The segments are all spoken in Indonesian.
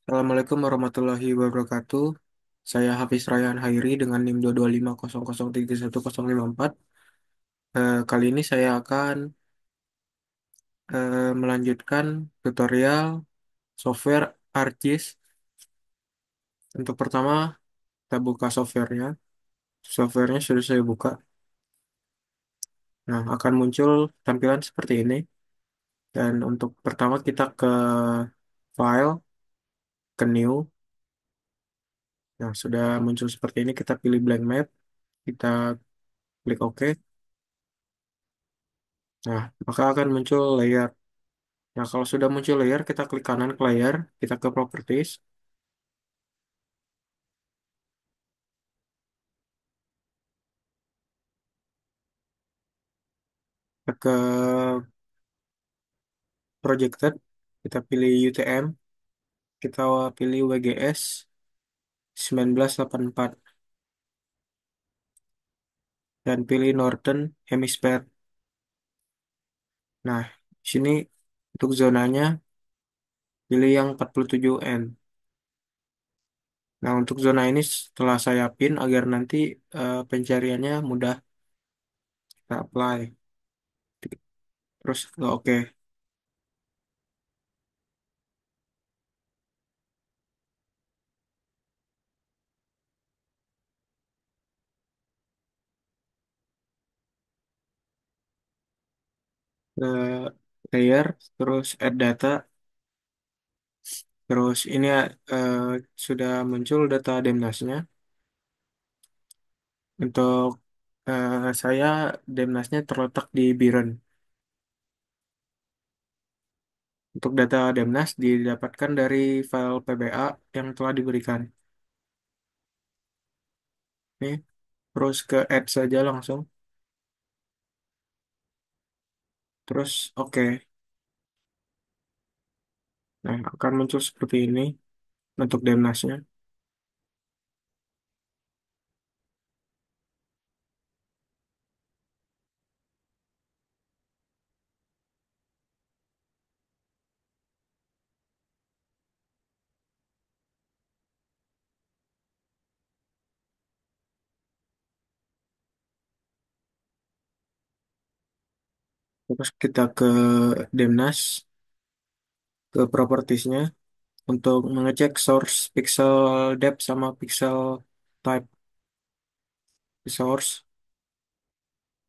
Assalamualaikum warahmatullahi wabarakatuh. Saya Hafiz Rayhan Hairi dengan NIM 225003104. Kali ini saya akan melanjutkan tutorial software ArcGIS. Untuk pertama, kita buka softwarenya. Softwarenya sudah saya buka. Nah, akan muncul tampilan seperti ini. Dan untuk pertama kita ke File, ke New. Nah, sudah muncul seperti ini. Kita pilih blank map. Kita klik OK. Nah, maka akan muncul layer. Nah, kalau sudah muncul layer, kita klik kanan ke layer, kita ke properties, kita ke projected, kita pilih UTM, kita pilih WGS 1984, dan pilih Northern Hemisphere. Nah, di sini untuk zonanya, pilih yang 47N. Nah, untuk zona ini setelah saya pin agar nanti pencariannya mudah, kita apply. Terus ke OK. Ke layer, terus add data. Terus ini eh, sudah muncul data Demnasnya. Untuk saya Demnasnya terletak di Biren. Untuk data Demnas didapatkan dari file PBA yang telah diberikan. Nih, terus ke add saja langsung. Terus oke. Nah, akan muncul seperti ini untuk Demnasnya. Terus kita ke Demnas, ke propertiesnya untuk mengecek source pixel depth sama pixel type source.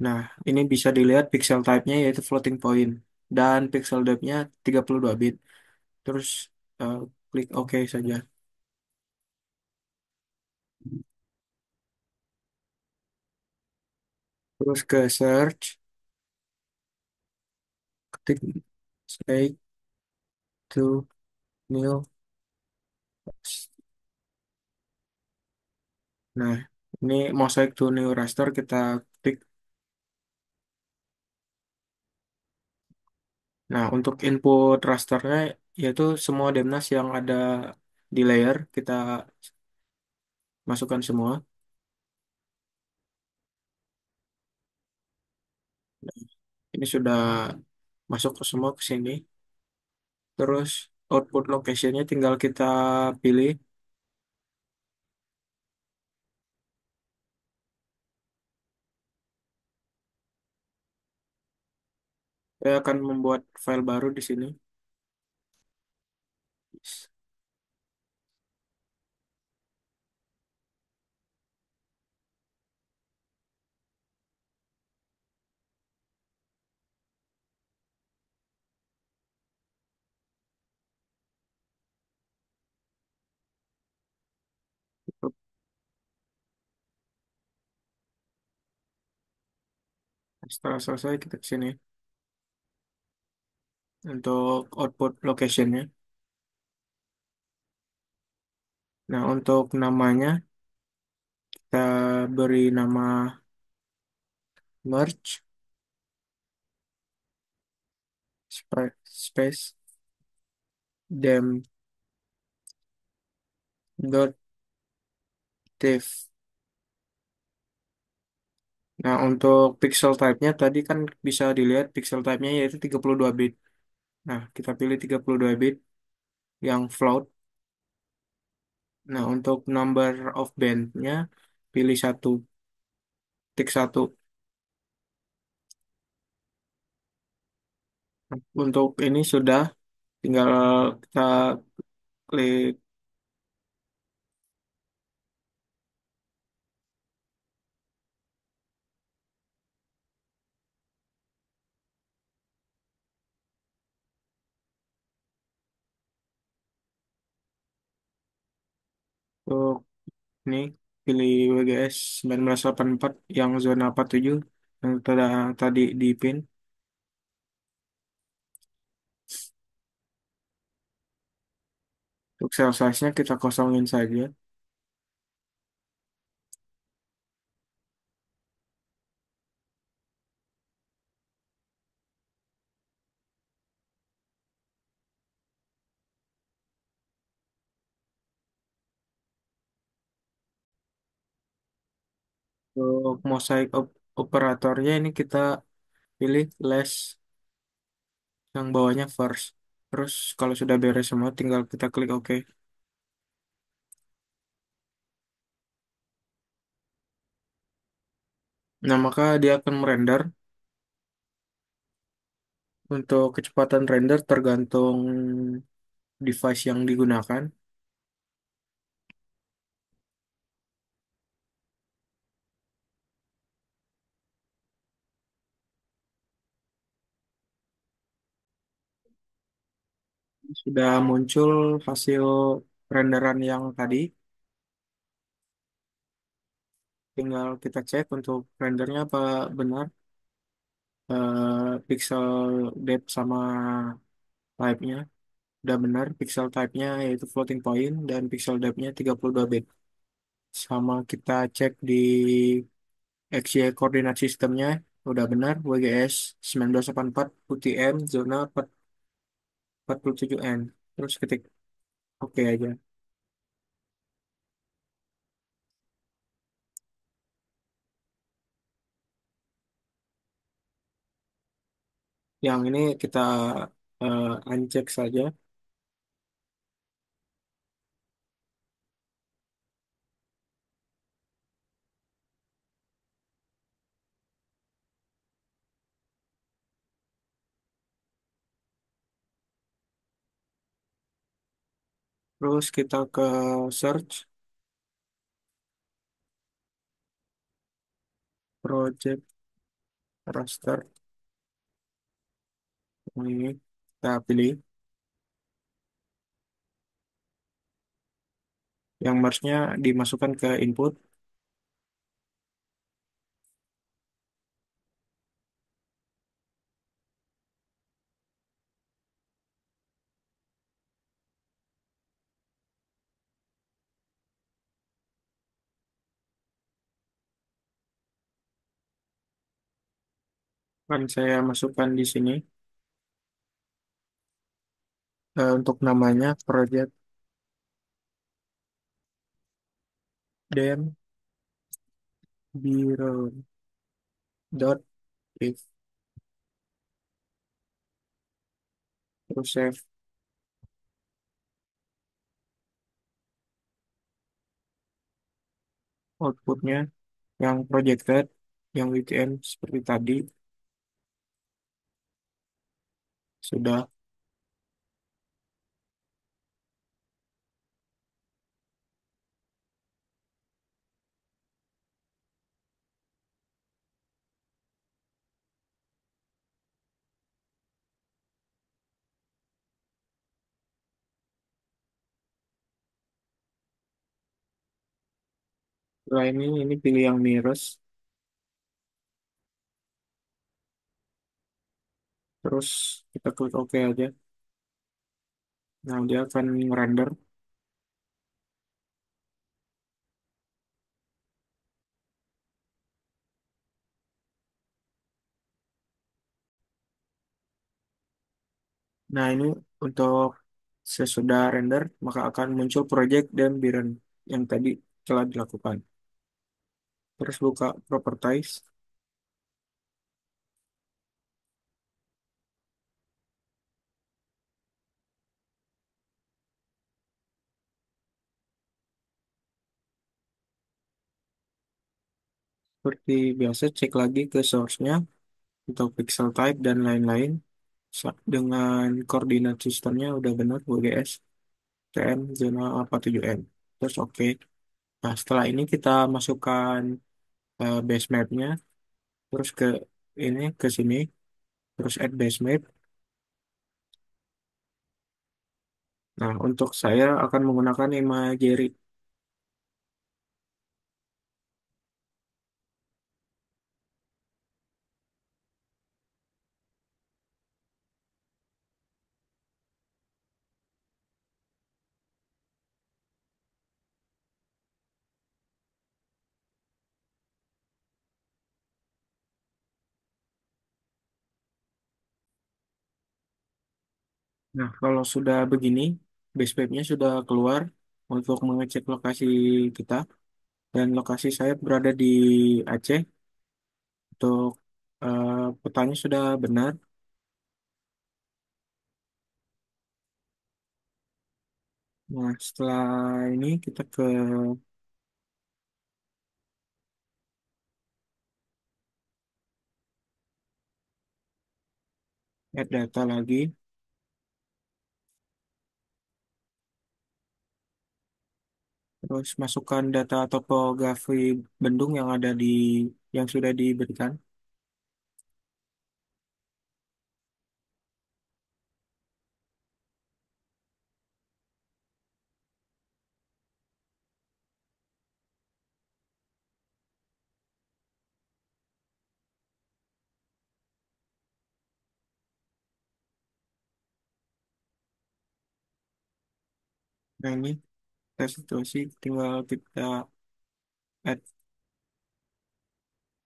Nah, ini bisa dilihat pixel type-nya yaitu floating point dan pixel depth-nya 32 bit. Terus eh, klik OK saja. Terus ke search, ketik say to new. Nah, ini mosaic to new raster kita klik. Nah, untuk input rasternya yaitu semua demnas yang ada di layer kita masukkan semua. Ini sudah masuk ke semua ke sini. Terus output location-nya tinggal kita pilih. Saya akan membuat file baru di sini. Setelah selesai kita ke sini untuk output location-nya. Nah, untuk namanya kita beri nama merge space dem dot div. Nah, untuk pixel type-nya tadi kan bisa dilihat pixel type-nya yaitu 32 bit. Nah, kita pilih 32 bit yang float. Nah, untuk number of bandnya, pilih satu, tik satu. Untuk ini sudah, tinggal kita klik untuk ini, pilih WGS 1984 yang zona 47 yang tadi di pin. Untuk cell size-nya kita kosongin saja. Untuk mosaic operatornya ini kita pilih less, yang bawahnya first. Terus kalau sudah beres semua tinggal kita klik OK. Nah, maka dia akan merender. Untuk kecepatan render tergantung device yang digunakan. Sudah muncul hasil renderan yang tadi. Tinggal kita cek untuk rendernya apa benar. Pixel depth sama type-nya udah benar. Pixel type-nya yaitu floating point dan pixel depth-nya 32 bit. Sama kita cek di XY koordinat sistemnya udah benar. WGS 1984 UTM zona 47N. Terus ketik OK aja. Yang ini kita uncheck saja. Terus kita ke search project raster. Ini kita pilih yang merge-nya dimasukkan ke input. Kan saya masukkan di sini untuk namanya project dem bureau dot if. Terus save outputnya yang projected, yang WTM seperti tadi sudah. Setelah ini pilih yang mirrors. Terus kita klik OK aja. Nah, dia akan render. Nah, ini untuk sesudah render, maka akan muncul project dan Biren yang tadi telah dilakukan. Terus buka Properties. seperti biasa cek lagi ke source-nya untuk pixel type dan lain-lain. Dengan koordinat sistemnya udah benar WGS TN zona 47M. Terus oke. Nah, setelah ini kita masukkan base map-nya, terus ke sini, terus add base map. Nah, untuk saya akan menggunakan Imagery. Nah, kalau sudah begini, base map-nya sudah keluar untuk mengecek lokasi kita. Dan lokasi saya berada di Aceh. Untuk petanya sudah benar. Nah, setelah ini kita ke add data lagi. Terus masukkan data topografi bendung yang ada yang sudah diberikan. Nah, ini tes situasi tinggal kita add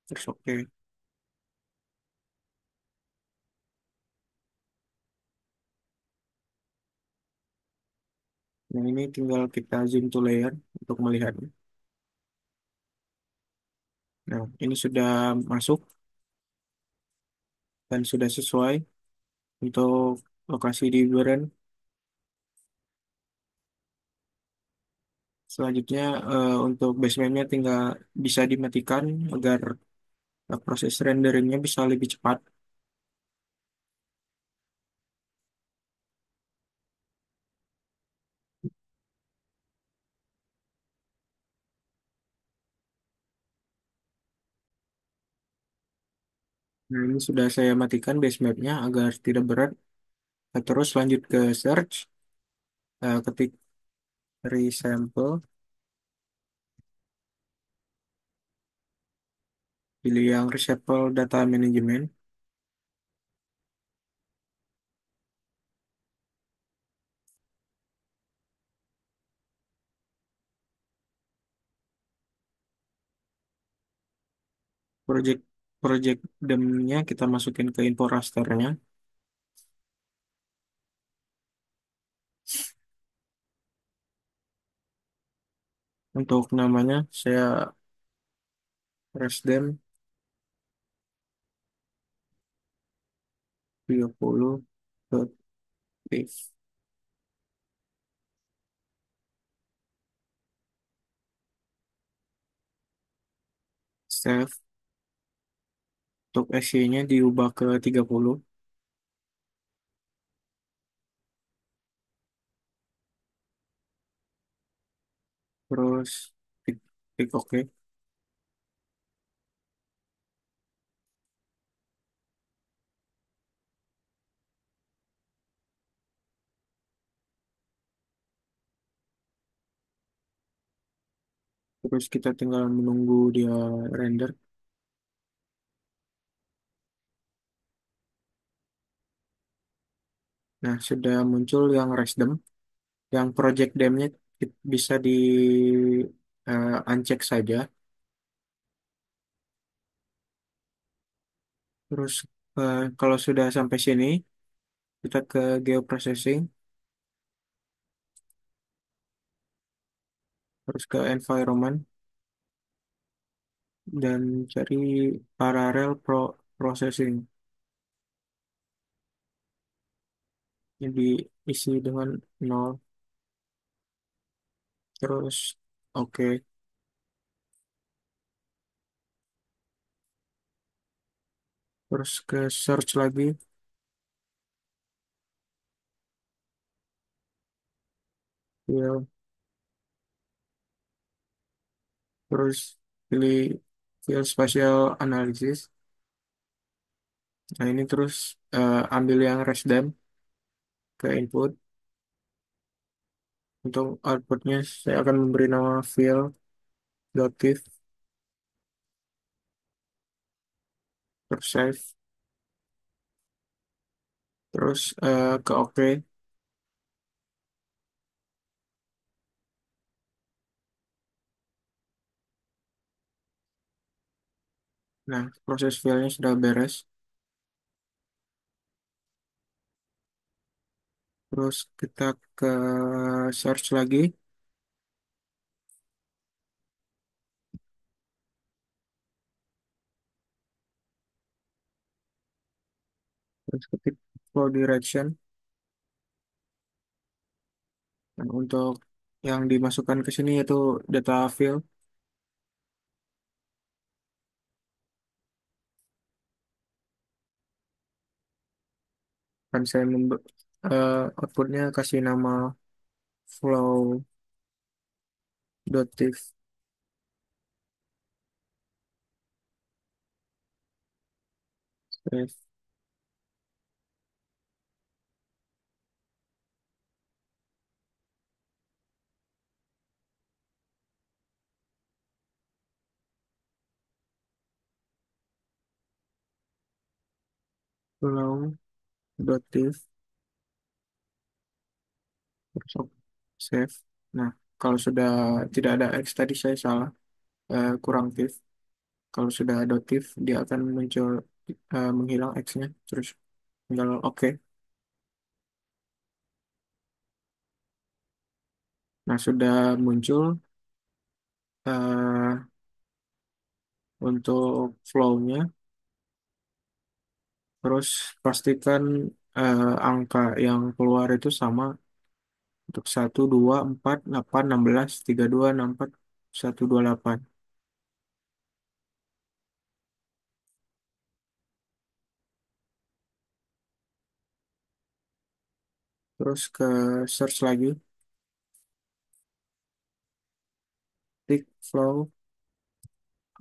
terus oke. Nah, ini tinggal kita zoom to layer untuk melihatnya. Nah, ini sudah masuk dan sudah sesuai untuk lokasi di Beren. Selanjutnya untuk basementnya tinggal bisa dimatikan agar proses renderingnya bisa lebih cepat. Nah, ini sudah saya matikan basementnya agar tidak berat. Nah, terus lanjut ke search, ketik resample, pilih yang resample data management, project project demnya kita masukin ke info rasternya. Untuk namanya saya resdem 30 if save. Untuk SC-nya diubah ke 30. Terus klik, klik OK. Terus kita tinggal menunggu dia render. Nah, sudah muncul yang resdem. Yang project demnya bisa di uncheck saja. Terus kalau sudah sampai sini, kita ke geoprocessing, terus ke environment, dan cari parallel processing. Yang diisi dengan nol. Terus oke. terus ke search lagi, ya, terus pilih file spatial analysis. Nah ini terus ambil yang Resdan ke input. Untuk outputnya saya akan memberi nama file .tif, terus save, terus ke OK. Nah proses filenya sudah beres. Terus kita ke search lagi, terus ketik flow direction. Dan untuk yang dimasukkan ke sini yaitu data field. Dan saya outputnya kasih nama flow.tif, save, flow.tif, terus save. Nah, kalau sudah tidak ada X tadi saya salah, kurang tif. Kalau sudah ada tif, dia akan muncul menghilang X-nya, terus tinggal OK. Nah, sudah muncul eh, untuk flow-nya, terus pastikan angka yang keluar itu sama untuk 1, 2, 4, 8, 16, 32, 64, 128. Terus ke search lagi, klik flow,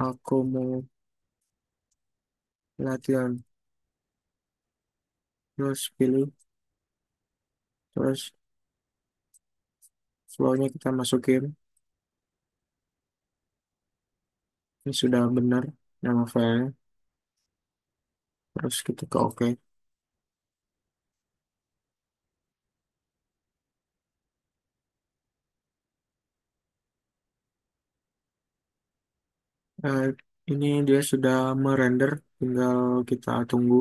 akumulasi, terus pilih, terus flow-nya kita masukin. Ini sudah benar nama filenya. Terus kita ke OK. Eh, ini dia sudah merender, tinggal kita tunggu.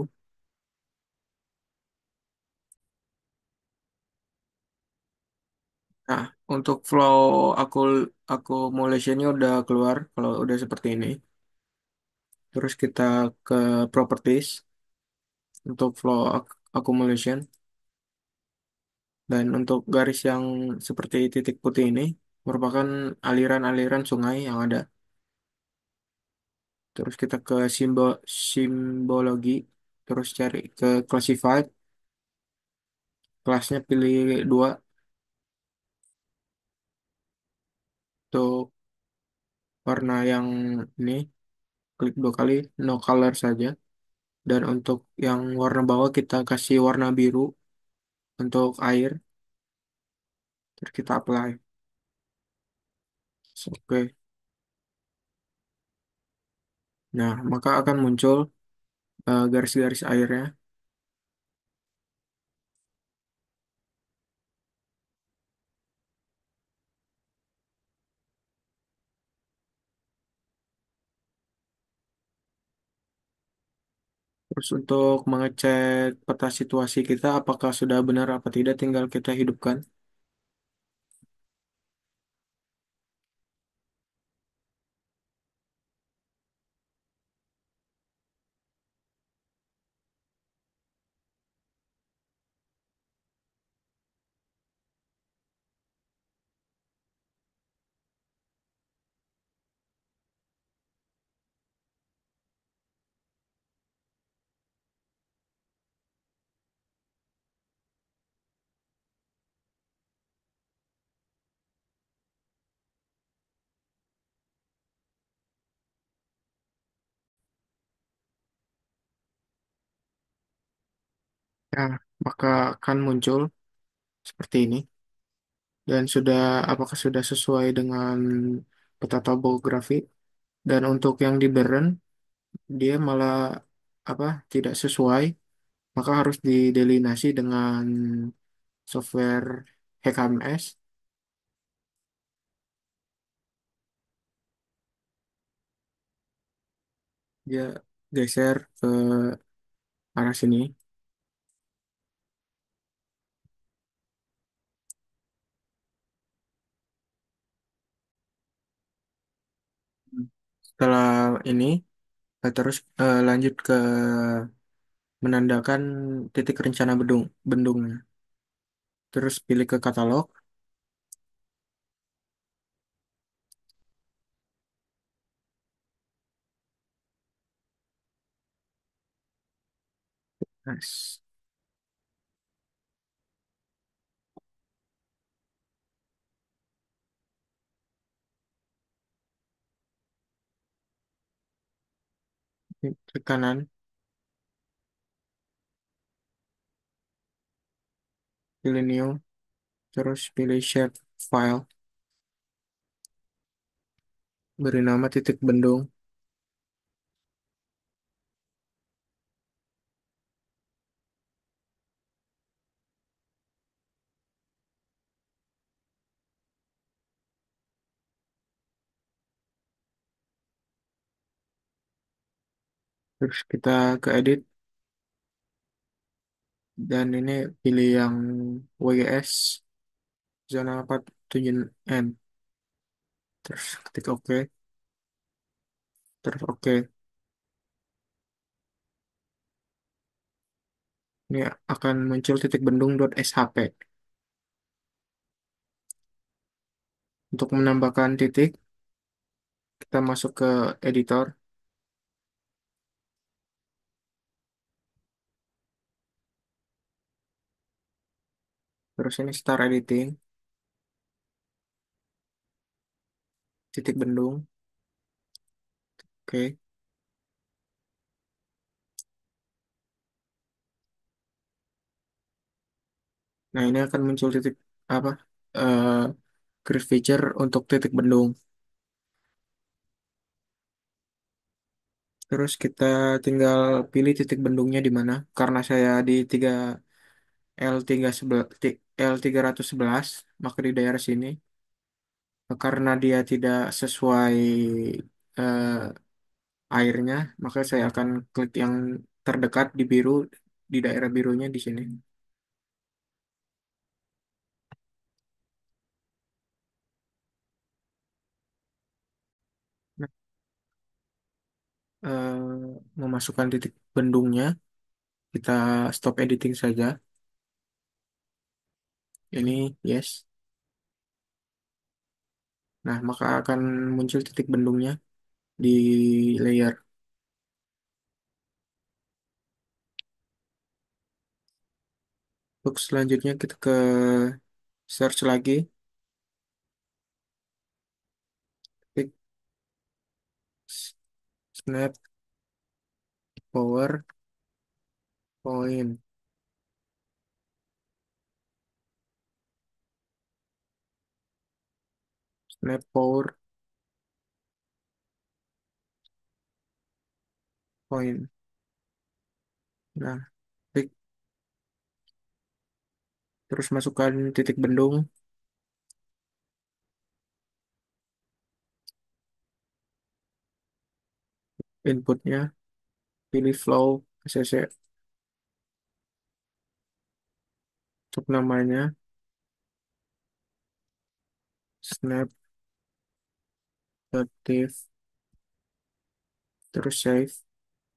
Nah, untuk flow accumulation-nya udah keluar kalau udah seperti ini. Terus kita ke properties untuk flow accumulation. Dan untuk garis yang seperti titik putih ini merupakan aliran-aliran sungai yang ada. Terus kita ke simbologi, terus cari ke classified, kelasnya pilih dua, untuk warna yang ini klik dua kali, no color saja. Dan untuk yang warna bawah kita kasih warna biru untuk air, terus kita apply. Oke. Nah, maka akan muncul garis-garis airnya. Terus untuk mengecek peta situasi kita apakah sudah benar apa tidak, tinggal kita hidupkan. Ya, maka akan muncul seperti ini. Dan apakah sudah sesuai dengan peta topografi? Dan untuk yang di Bern, dia malah apa tidak sesuai, maka harus didelinasi dengan software HKMS. Dia geser ke arah sini. Setelah ini, terus lanjut ke menandakan titik rencana bendungnya. Terus pilih ke katalog. Nice. Klik kanan, pilih new, terus pilih shape file, beri nama titik bendung. Terus kita ke edit dan ini pilih yang WGS zona 47N. Terus ketik OK, terus OK. Ini akan muncul titik bendung.shp. Untuk menambahkan titik, kita masuk ke editor, terus ini start editing, titik bendung. Oke. Nah, ini akan muncul titik apa? eh Create feature untuk titik bendung. Terus kita tinggal pilih titik bendungnya di mana. Karena saya di 311, maka di daerah sini. Karena dia tidak sesuai eh, airnya, maka saya akan klik yang terdekat di biru, di daerah birunya di sini. Nah, memasukkan titik bendungnya, kita stop editing saja. Ini yes. Nah, maka akan muncul titik bendungnya di layer. Untuk selanjutnya kita ke search lagi, klik snap power point, snap power point. Nah, klik terus masukkan titik bendung, inputnya, pilih flow cc untuk namanya, snap active, terus save,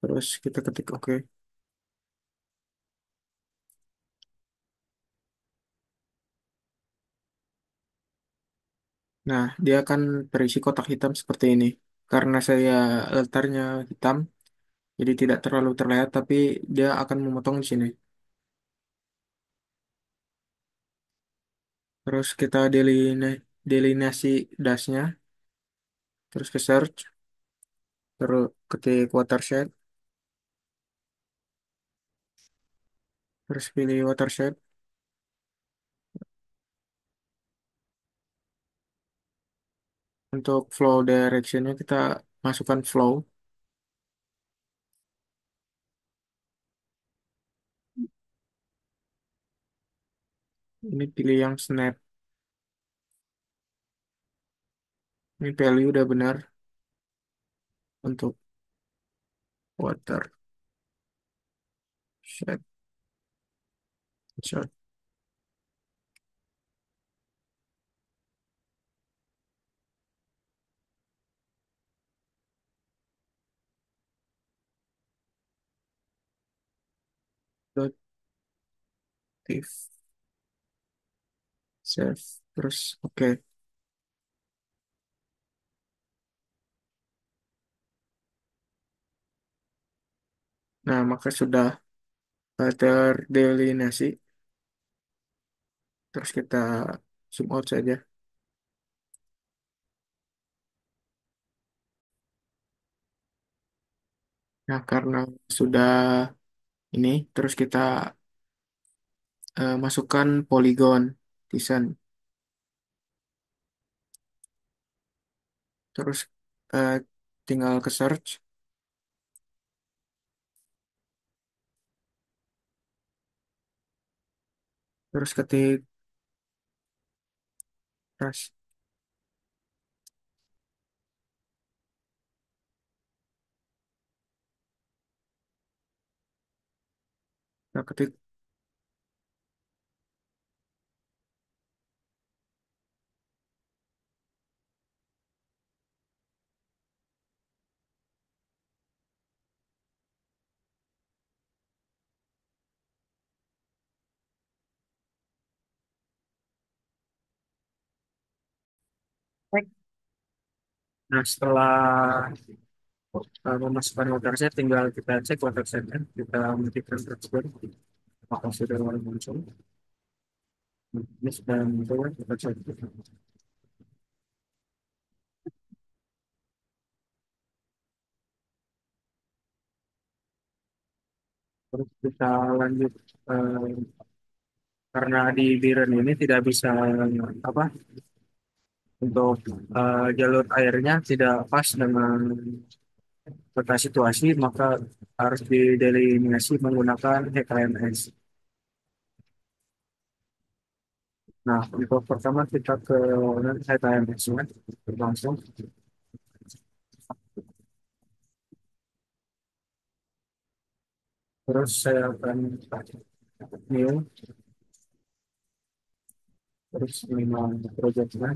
terus kita ketik OK. Nah, dia akan terisi kotak hitam seperti ini. Karena saya letarnya hitam, jadi tidak terlalu terlihat, tapi dia akan memotong di sini. Terus kita delineasi dashnya, terus ke search, terus ketik watershed, Terus pilih watershed. Untuk flow directionnya kita masukkan flow. Ini pilih yang snap. Ini value udah benar untuk watershed. Shot dot div save. Terus oke. Nah, maka sudah terdelineasi. Terus kita zoom out saja. Nah, karena sudah ini, terus kita masukkan polygon design. Terus eh, tinggal ke search, terus ketik ras, nah, ketik Nah, setelah memasukkan watershed, tinggal kita cek watershednya, kita matikan tersebut, apakah sudah mulai muncul. Ini sudah muncul, kita cek. Terus kita lanjut, eh, karena di Biren ini tidak bisa apa untuk jalur airnya tidak pas dengan peta situasi, maka harus didelineasi menggunakan HKMS. Nah, untuk pertama kita ke HKMS-nya langsung. Terus saya akan new, terus memang projectnya,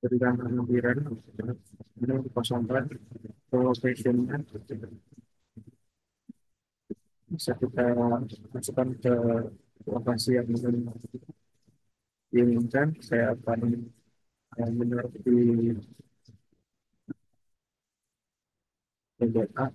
berikan pengambilan, ini dikosongkan, location-nya, bisa kita masukkan ke lokasi yang diinginkan. Saya akan menaruh di PDA.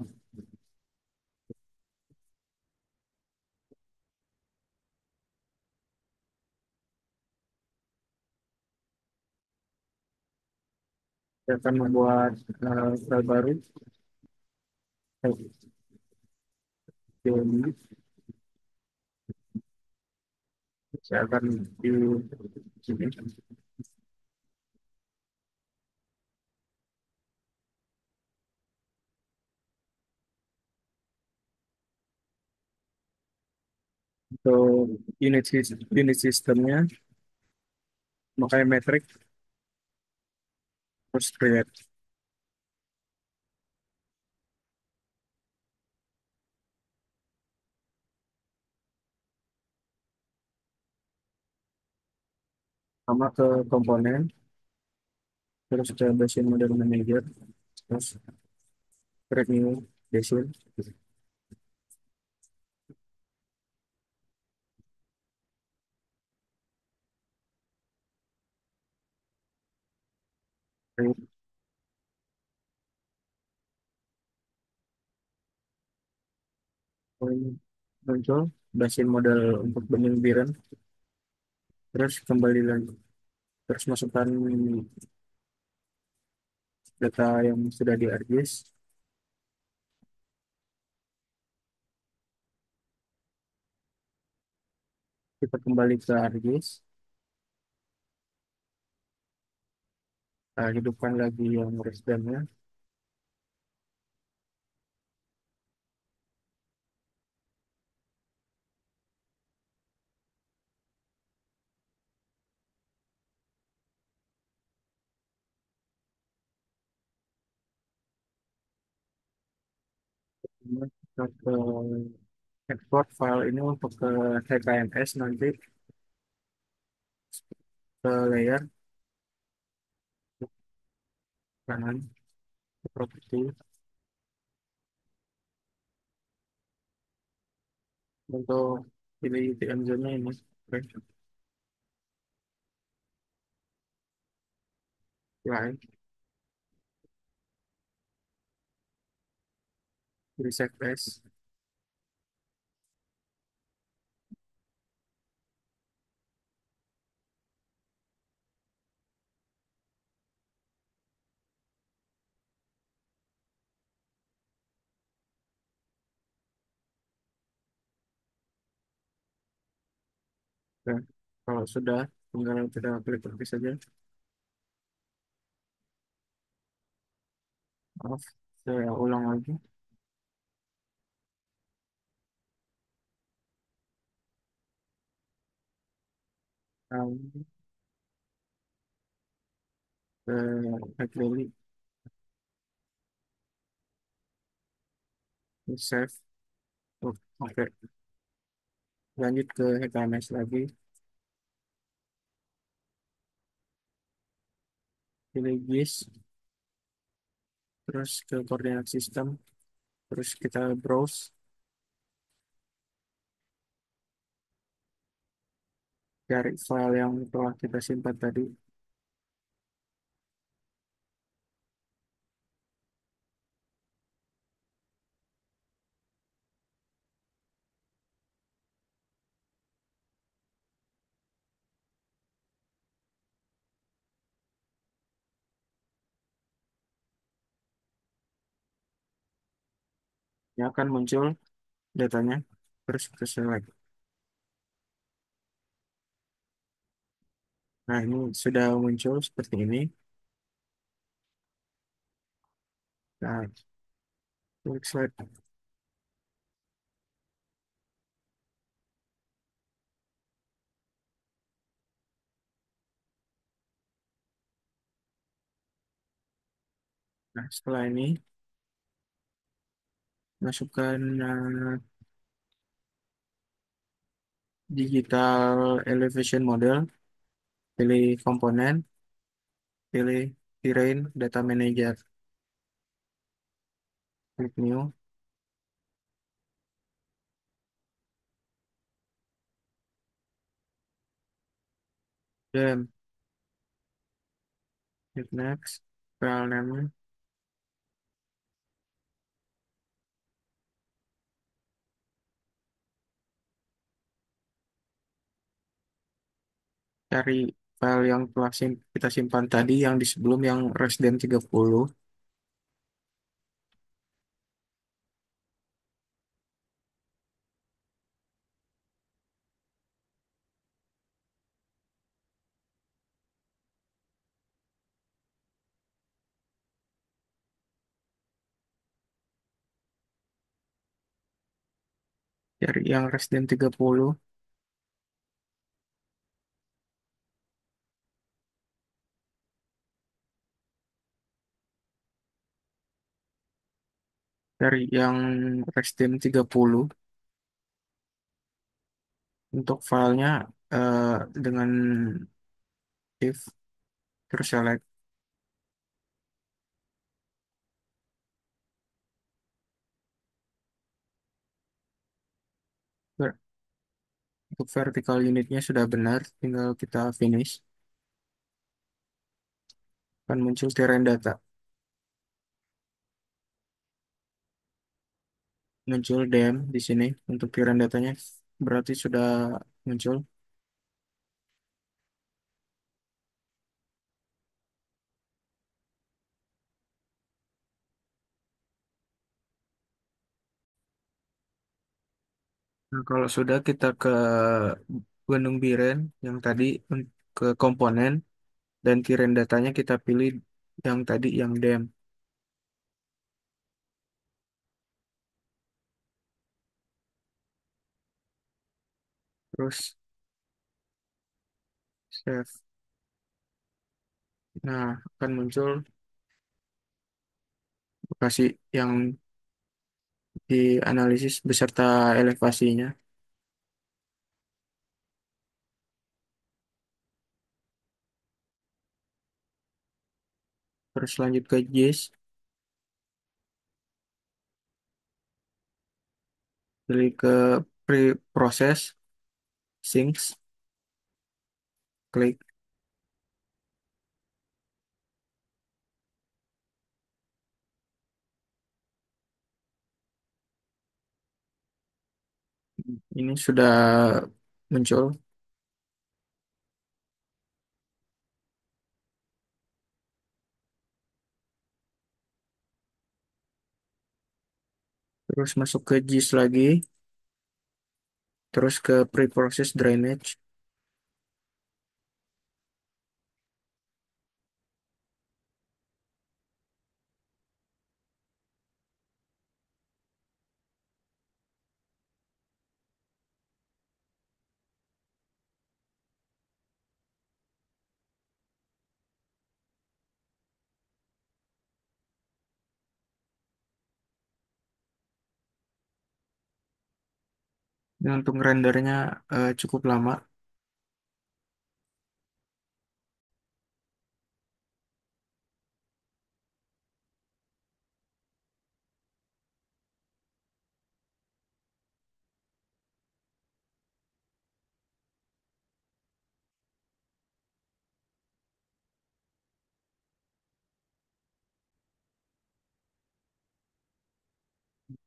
Saya akan membuat file baru. Ini saya akan di sini untuk unit sistemnya, makanya metrik terus create. Sama ke komponen, terus ke basin model manager, terus create new basin. Muncul basin model untuk benih biren, terus kembali lagi, terus masukkan data yang sudah di ArcGIS. Kita kembali ke ArcGIS, kita hidupkan lagi yang residentnya. Kemudian kita ke export file ini untuk ke HKMS nanti ke layer kanan, ke properti, untuk pilih time zone-nya ini. Oke, right, pilih save as. Oke. Kalau sudah, tinggal kita klik oke saja. Maaf, saya ulang lagi. Um, ke Hack save. Oh, oke, lanjut ke HKMS lagi. Pilih GIS, terus ke koordinat sistem, terus kita browse, cari file yang telah kita simpan tadi. Ini akan muncul datanya, terus kita select. Nah, ini sudah muncul seperti ini. Nah, klik slide. Nah, setelah ini, masukkan digital elevation model, pilih komponen, pilih terrain data manager, klik new, dan klik next, file name, cari file yang telah kita simpan tadi yang di sebelum yang Resident 30. Cari yang Resident 30, cari yang Resident 30 untuk filenya eh, dengan if, terus select. Untuk vertical unitnya sudah benar, tinggal kita finish. Akan muncul terrain data, muncul DM di sini untuk terrain datanya, berarti sudah muncul. Nah, kalau sudah kita ke Gunung Biren yang tadi ke komponen dan kirim datanya kita pilih yang tadi yang DEM. Terus save. Nah, akan muncul lokasi yang dianalisis beserta elevasinya. Terus lanjut ke JIS, pilih ke pre-process, sinks, klik. Ini sudah muncul. Terus masuk ke JIS lagi, terus ke pre-process drainage. Ini untuk rendernya cukup lama.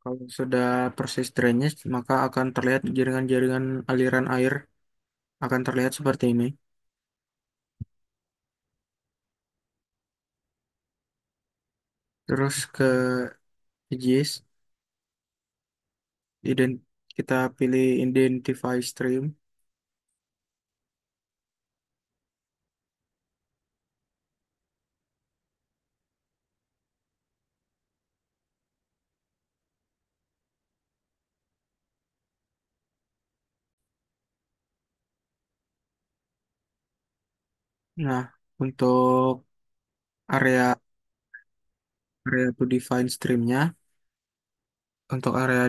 Kalau sudah proses drainage, maka akan terlihat jaringan-jaringan aliran air akan terlihat seperti ini. Terus ke JIS, kita pilih identify stream. Nah, untuk area area to define streamnya, untuk area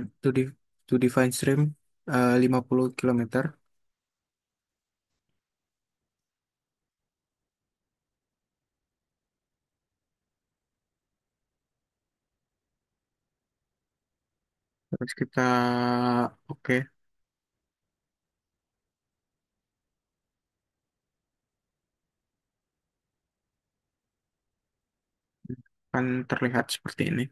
to define stream 50 kilometer. Terus kita oke, akan terlihat seperti ini.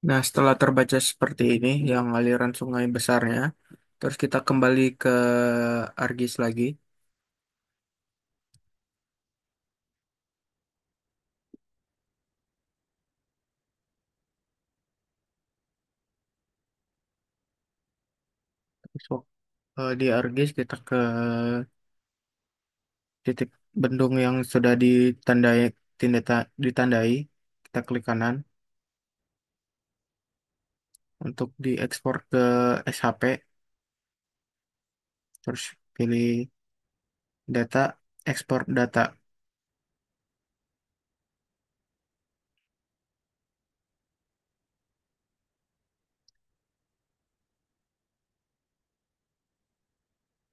Nah, setelah terbaca seperti ini, yang aliran sungai besarnya, terus kita kembali ke ArcGIS lagi. Terus, di ArcGIS kita ke titik bendung yang sudah ditandai, kita klik kanan untuk diekspor ke SHP, terus pilih data, ekspor data.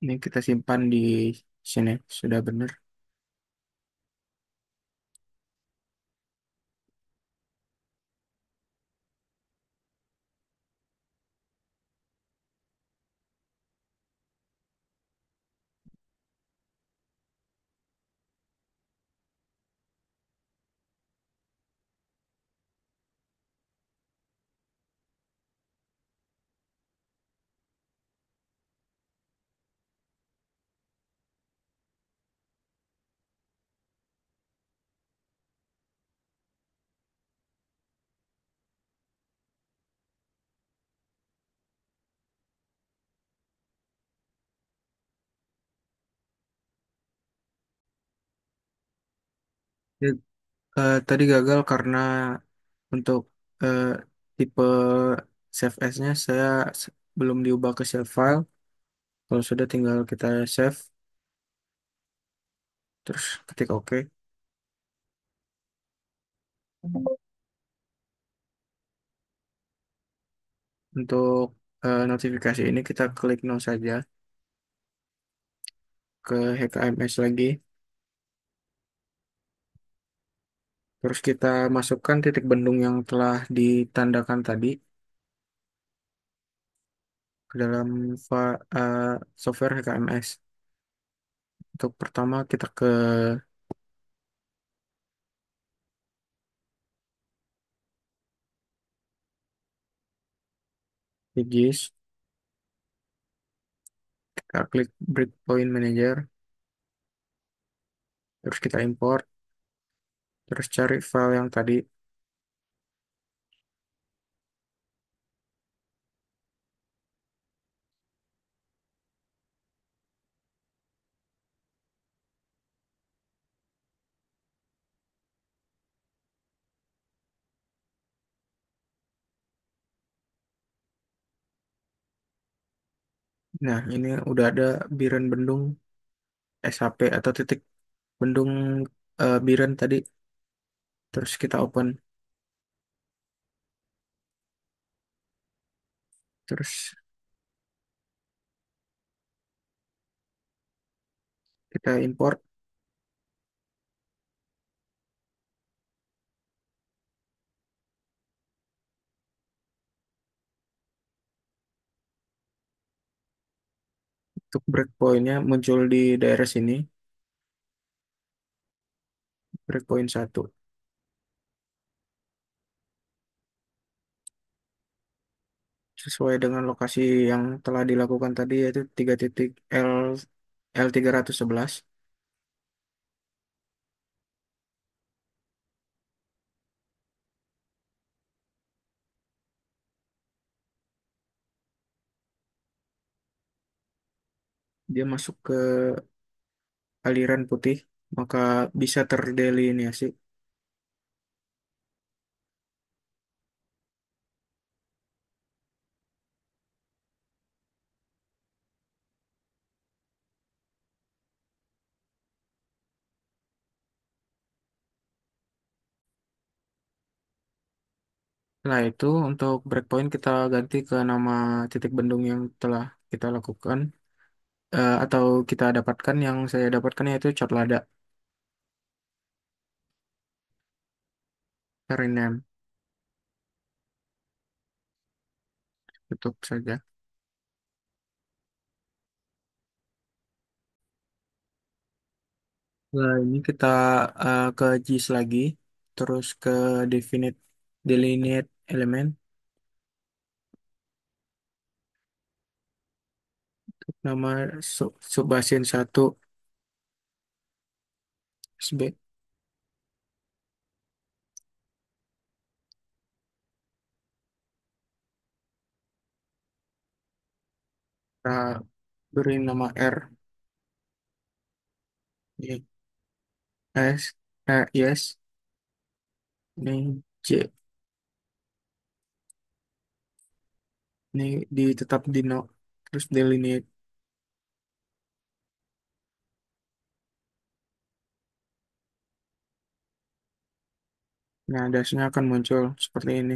Ini kita simpan di sini, sudah benar. Ya, tadi gagal karena untuk eh, tipe save as-nya saya belum diubah ke save file. Kalau sudah tinggal kita save, terus ketik OK. Untuk notifikasi ini kita klik no saja ke HKMS lagi. Terus kita masukkan titik bendung yang telah ditandakan tadi ke dalam software HKMS. Untuk pertama kita ke QGIS, kita klik Breakpoint Manager, terus kita import, terus cari file yang tadi. Nah, ini udah ada biren bendung SHP atau titik bendung biren tadi. Terus kita open, terus kita import. Untuk breakpointnya muncul di daerah sini, breakpoint 1. Sesuai dengan lokasi yang telah dilakukan tadi yaitu 3 titik L311. Dia masuk ke aliran putih, maka bisa terdelineasi. Setelah itu untuk breakpoint kita ganti ke nama titik bendung yang telah kita lakukan. Atau kita dapatkan, yang saya dapatkan yaitu cat lada. Kita rename, tutup saja. Nah, ini kita ke JIS lagi, terus ke definite delineate element, nama subbasin 1 SB. Kita beri nama R, Y, S, yes, ini J, ini tetap di no, terus delineate. Nah, dashnya akan muncul seperti ini.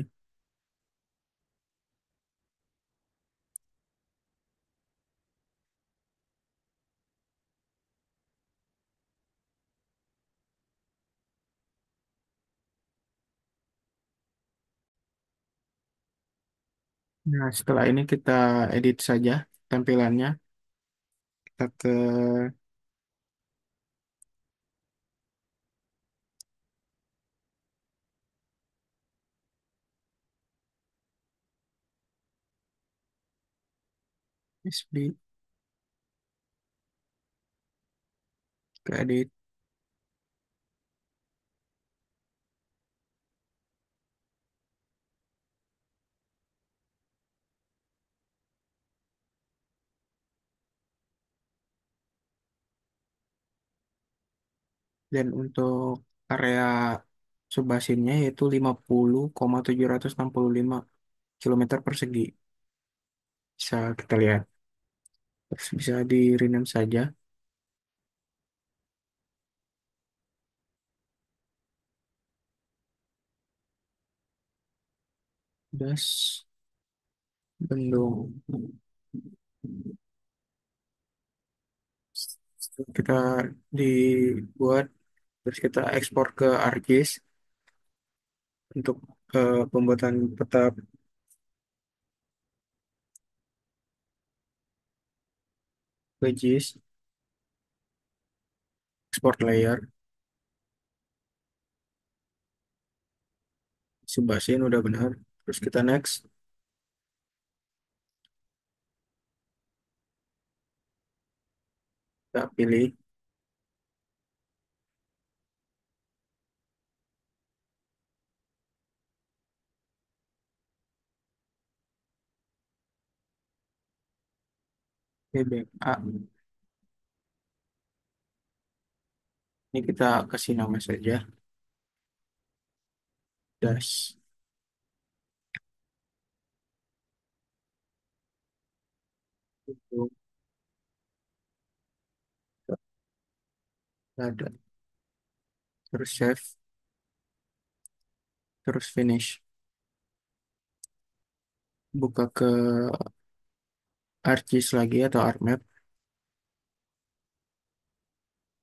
Nah, setelah ini kita edit saja tampilannya. Kita ke SB, ke edit, dan untuk area subbasinnya yaitu 50,765 kilometer persegi. Bisa kita lihat. Terus bisa di rename saja. Das Bendung. Kita dibuat, terus kita ekspor ke ArcGIS untuk pembuatan peta QGIS, export layer, subbasin udah benar. Terus kita next, kita pilih BBA. Ini kita kasih nama saja, das. Itu ada. Terus save, terus finish. Buka ke ArcGIS lagi atau ArcMap.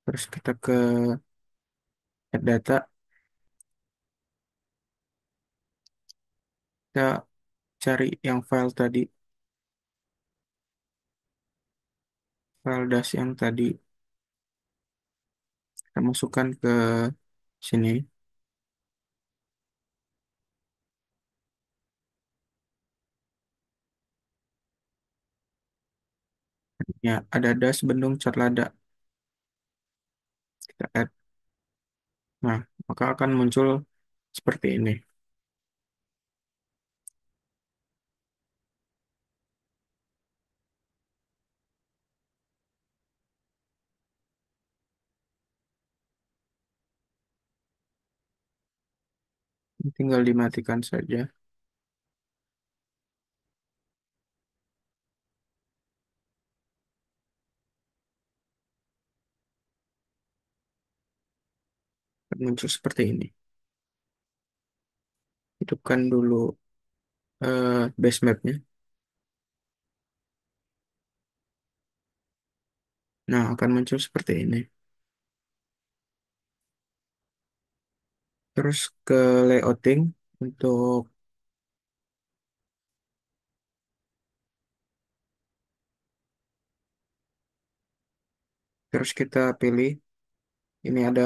Terus kita ke Add Data. Kita cari yang file tadi, file das yang tadi. Kita masukkan ke sini. Ya, ada das Bendung Carlada. Kita add. Nah, maka akan muncul seperti ini. Tinggal dimatikan saja. Muncul seperti ini. Hidupkan dulu base mapnya. Nah, akan muncul seperti ini. Terus ke layouting untuk terus kita pilih ini ada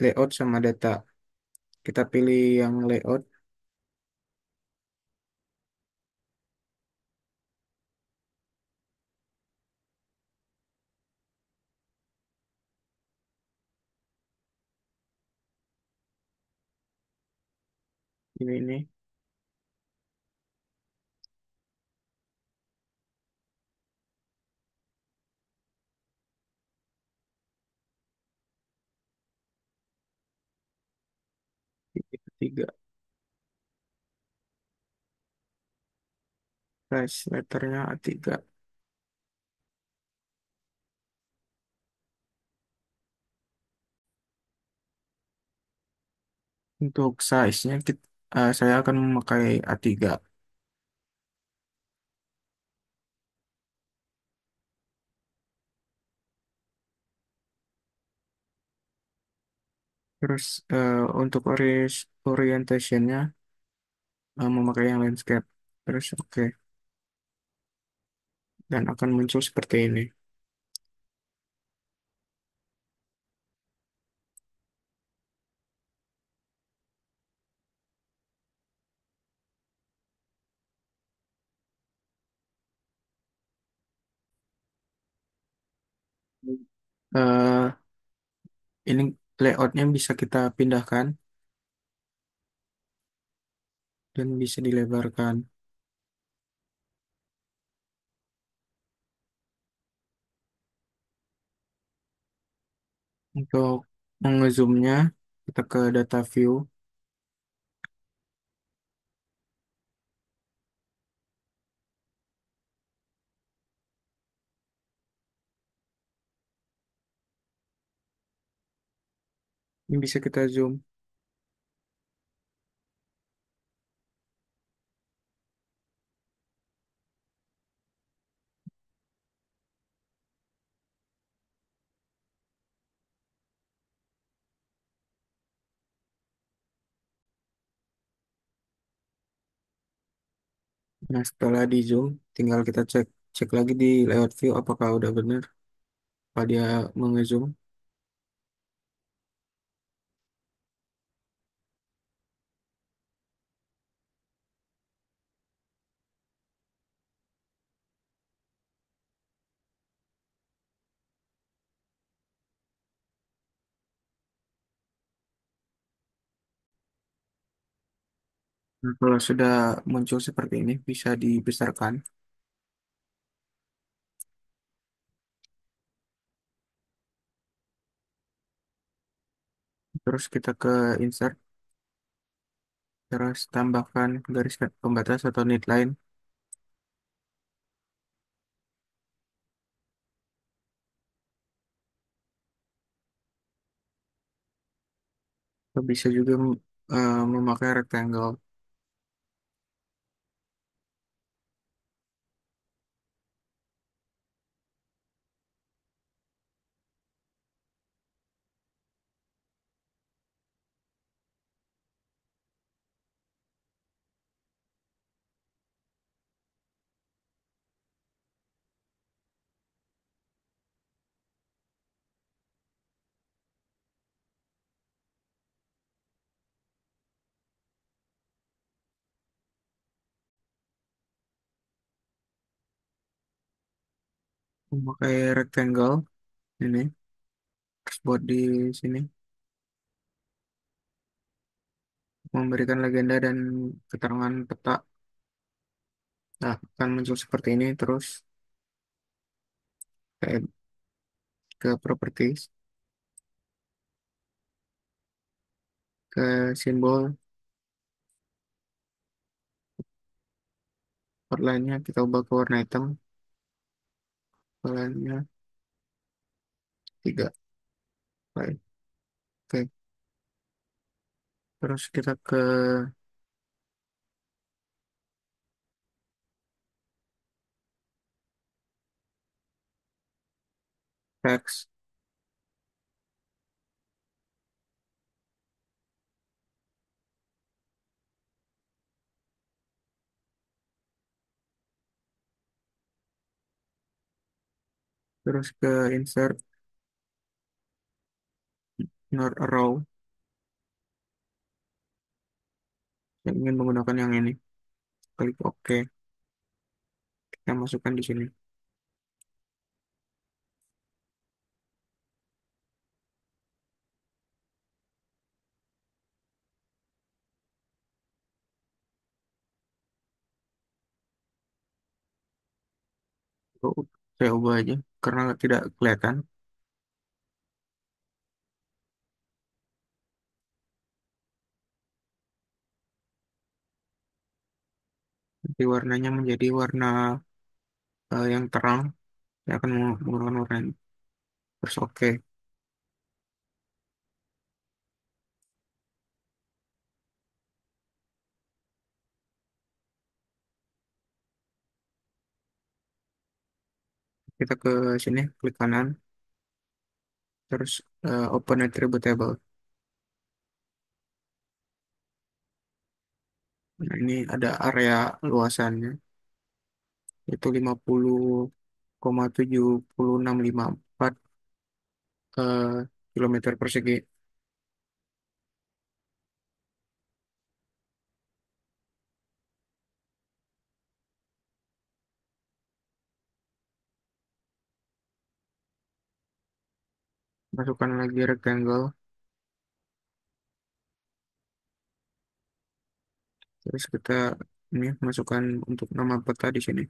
layout sama data. Kita pilih yang layout. Ini titik ketiga. Size letternya A3. Untuk size-nya saya akan memakai A3. Terus untuk orientation-nya memakai yang landscape. Terus oke. Dan akan muncul seperti ini. Eh, ini layoutnya bisa kita pindahkan dan bisa dilebarkan. Untuk mengezoomnya Kita ke data view. Ini bisa kita zoom. Nah, setelah di zoom, tinggal kita cek cek lagi di layout view apakah udah bener. Apa dia mengezoom. Nah, kalau sudah muncul seperti ini, bisa dibesarkan. Terus kita ke insert, terus tambahkan garis pembatas atau line. Bisa juga memakai rectangle. Memakai rectangle ini, buat di sini, memberikan legenda dan keterangan peta. Nah, akan muncul seperti ini. Terus ke properties, ke simbol outline-nya kita ubah ke warna hitam. Outline-nya 3. Baik. Oke. Terus kita ke text. Terus ke insert, not a row. Yang ingin menggunakan yang ini. Klik OK. Kita masukkan di sini. Oh, saya ubah aja karena tidak kelihatan. Nanti warnanya menjadi warna yang terang. Saya akan menggunakan warna ini. Terus OK. Kita ke sini, klik kanan. Terus open attribute table. Nah, ini ada area luasannya. Itu 50,7654 eh, kilometer persegi. Masukkan lagi rectangle. Terus kita ini masukkan untuk nama peta di sini.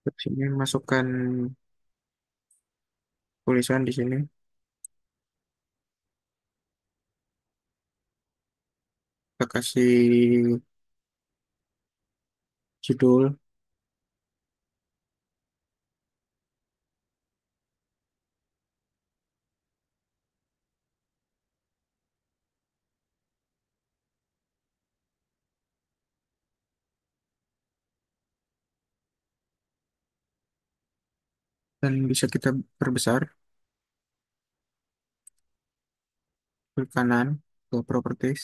Terus ini masukkan tulisan di sini. Kita kasih judul dan bisa kita perbesar. Klik kanan ke properties,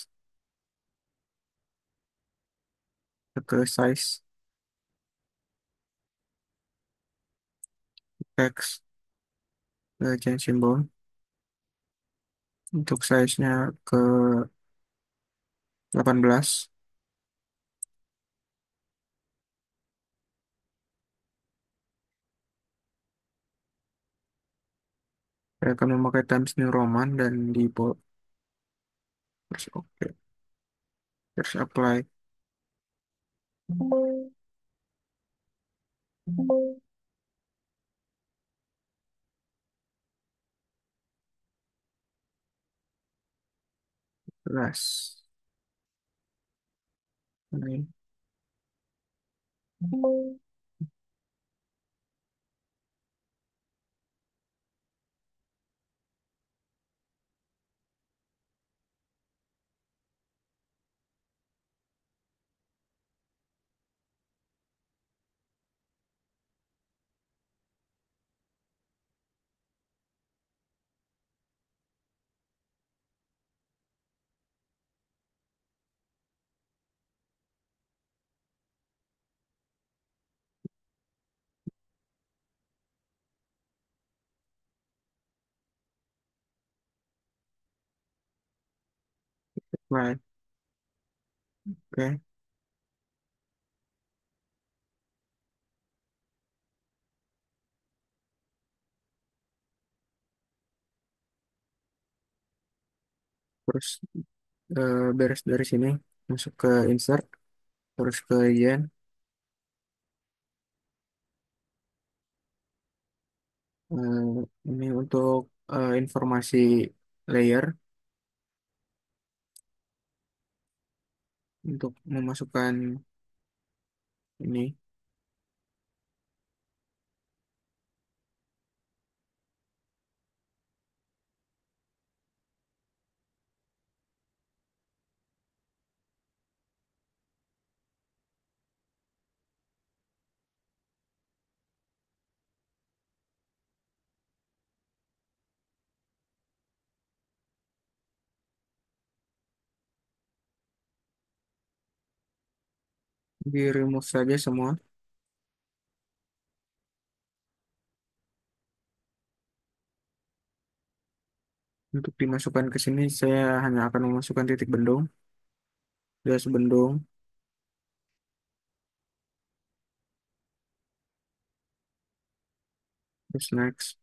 ke size text, ke change symbol. Untuk size-nya ke 18. Saya akan memakai Times New Roman dan di bold. Terus oke. Terus apply. Terus ini apply. Oke. Terus beres dari sini masuk ke insert, terus ke yen. Eh, ini untuk informasi layer, untuk memasukkan ini di remove saja semua. Untuk dimasukkan ke sini saya hanya akan memasukkan titik bendung, jas bendung, terus next,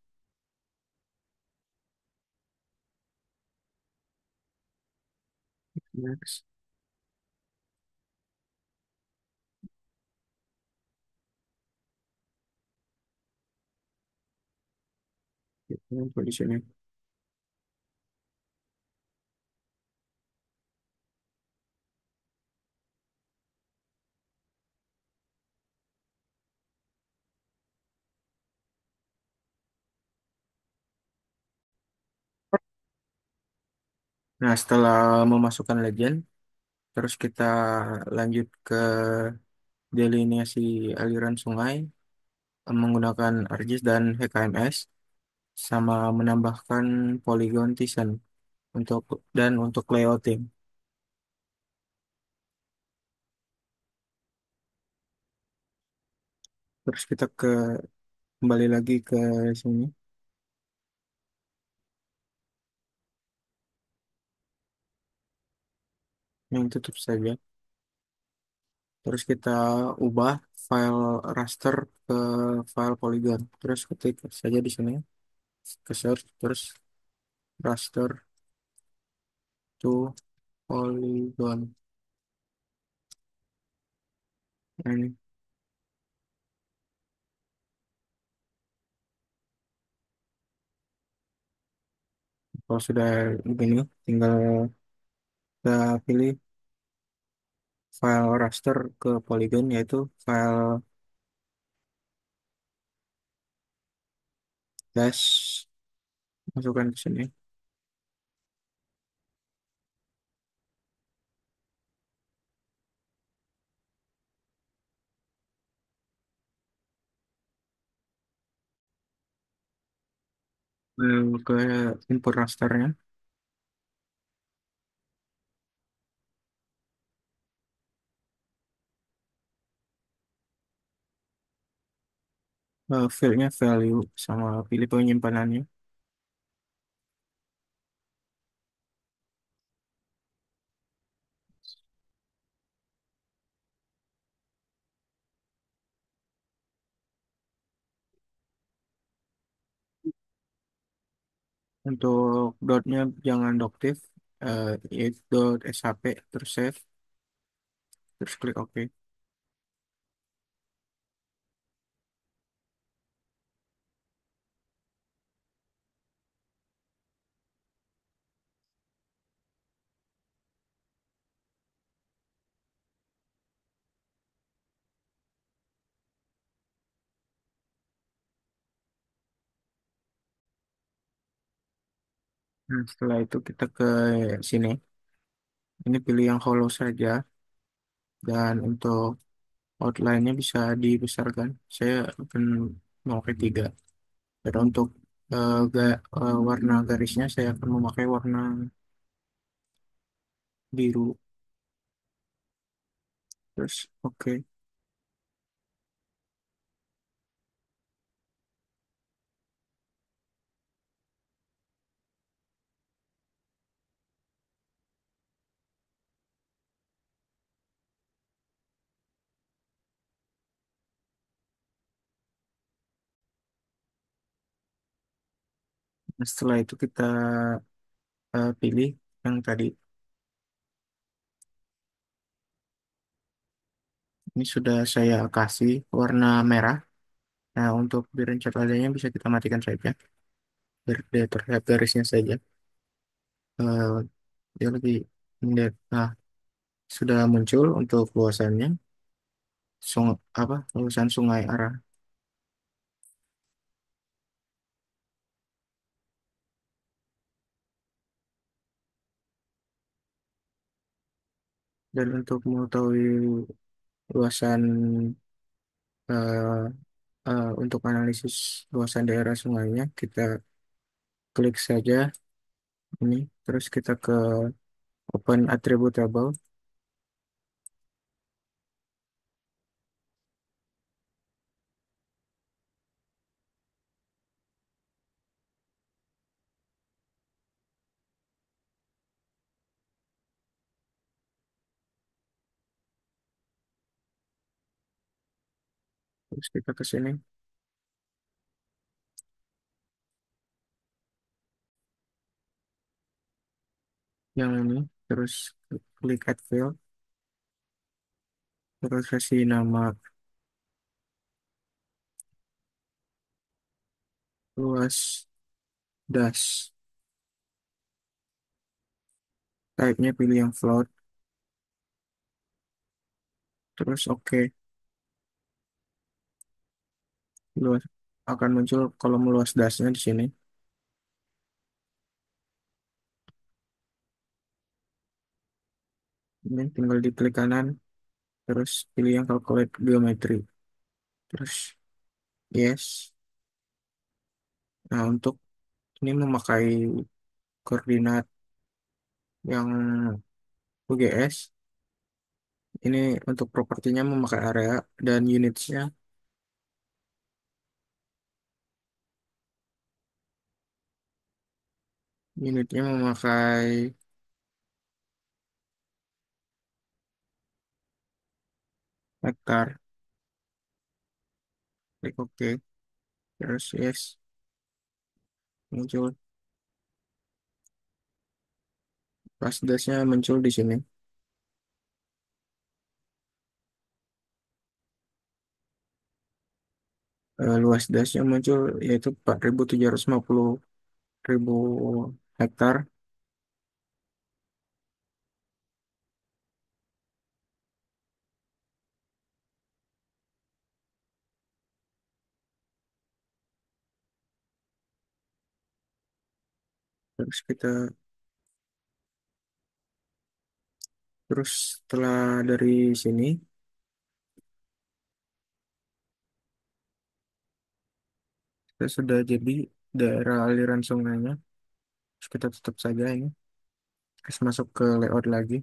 next. Gitu, di sini. Nah, setelah memasukkan legend, terus kita lanjut ke delineasi aliran sungai menggunakan ArcGIS dan HKMS, sama menambahkan polygon Tizen untuk untuk layouting. Terus kita kembali lagi ke sini, yang tutup saja. Terus kita ubah file raster ke file polygon. Terus ketik saja di sini, ke search, terus raster to polygon. Nah, ini Kalau sudah begini, tinggal kita pilih file raster ke Polygon, yaitu file dash, masukkan ke sini. Ke input rasternya. Fieldnya value sama pilih penyimpanannya. Untuk dotnya jangan doktif, yaitu dot shp, terus save, terus klik OK. Nah, setelah itu kita ke sini. Ini pilih yang hollow saja, dan untuk outline-nya bisa dibesarkan. Saya akan memakai 3. Dan untuk warna garisnya saya akan memakai warna biru. Terus oke. Nah, setelah itu kita pilih yang tadi. Ini sudah saya kasih warna merah. Nah, untuk biar cat adanya bisa kita matikan saja. Biar dia terlihat garisnya saja. Eh, Dia lebih melihat. Nah, sudah muncul untuk luasannya. Luasan sungai arah. Dan untuk mengetahui luasan eh, untuk analisis luasan daerah sungainya, kita klik saja ini. Terus kita ke Open Attribute Table. Terus kita ke sini. Yang ini. Terus klik Add Field. Terus kasih nama luas das. Type-nya pilih yang float. Terus oke. Luas akan muncul kolom luas dasnya di sini. Ini tinggal diklik kanan. Terus pilih yang calculate geometry. Terus yes. Nah, untuk ini memakai koordinat yang UGS. Ini untuk propertinya memakai area dan unitnya memakai hektar. Klik OK. Terus yes, muncul. Pas dasnya muncul di sini. Luas dasnya muncul yaitu 4.750 ribu hektar. Terus kita terus setelah dari sini kita sudah jadi daerah aliran sungainya. Terus kita tutup saja ini. Terus masuk ke layout lagi.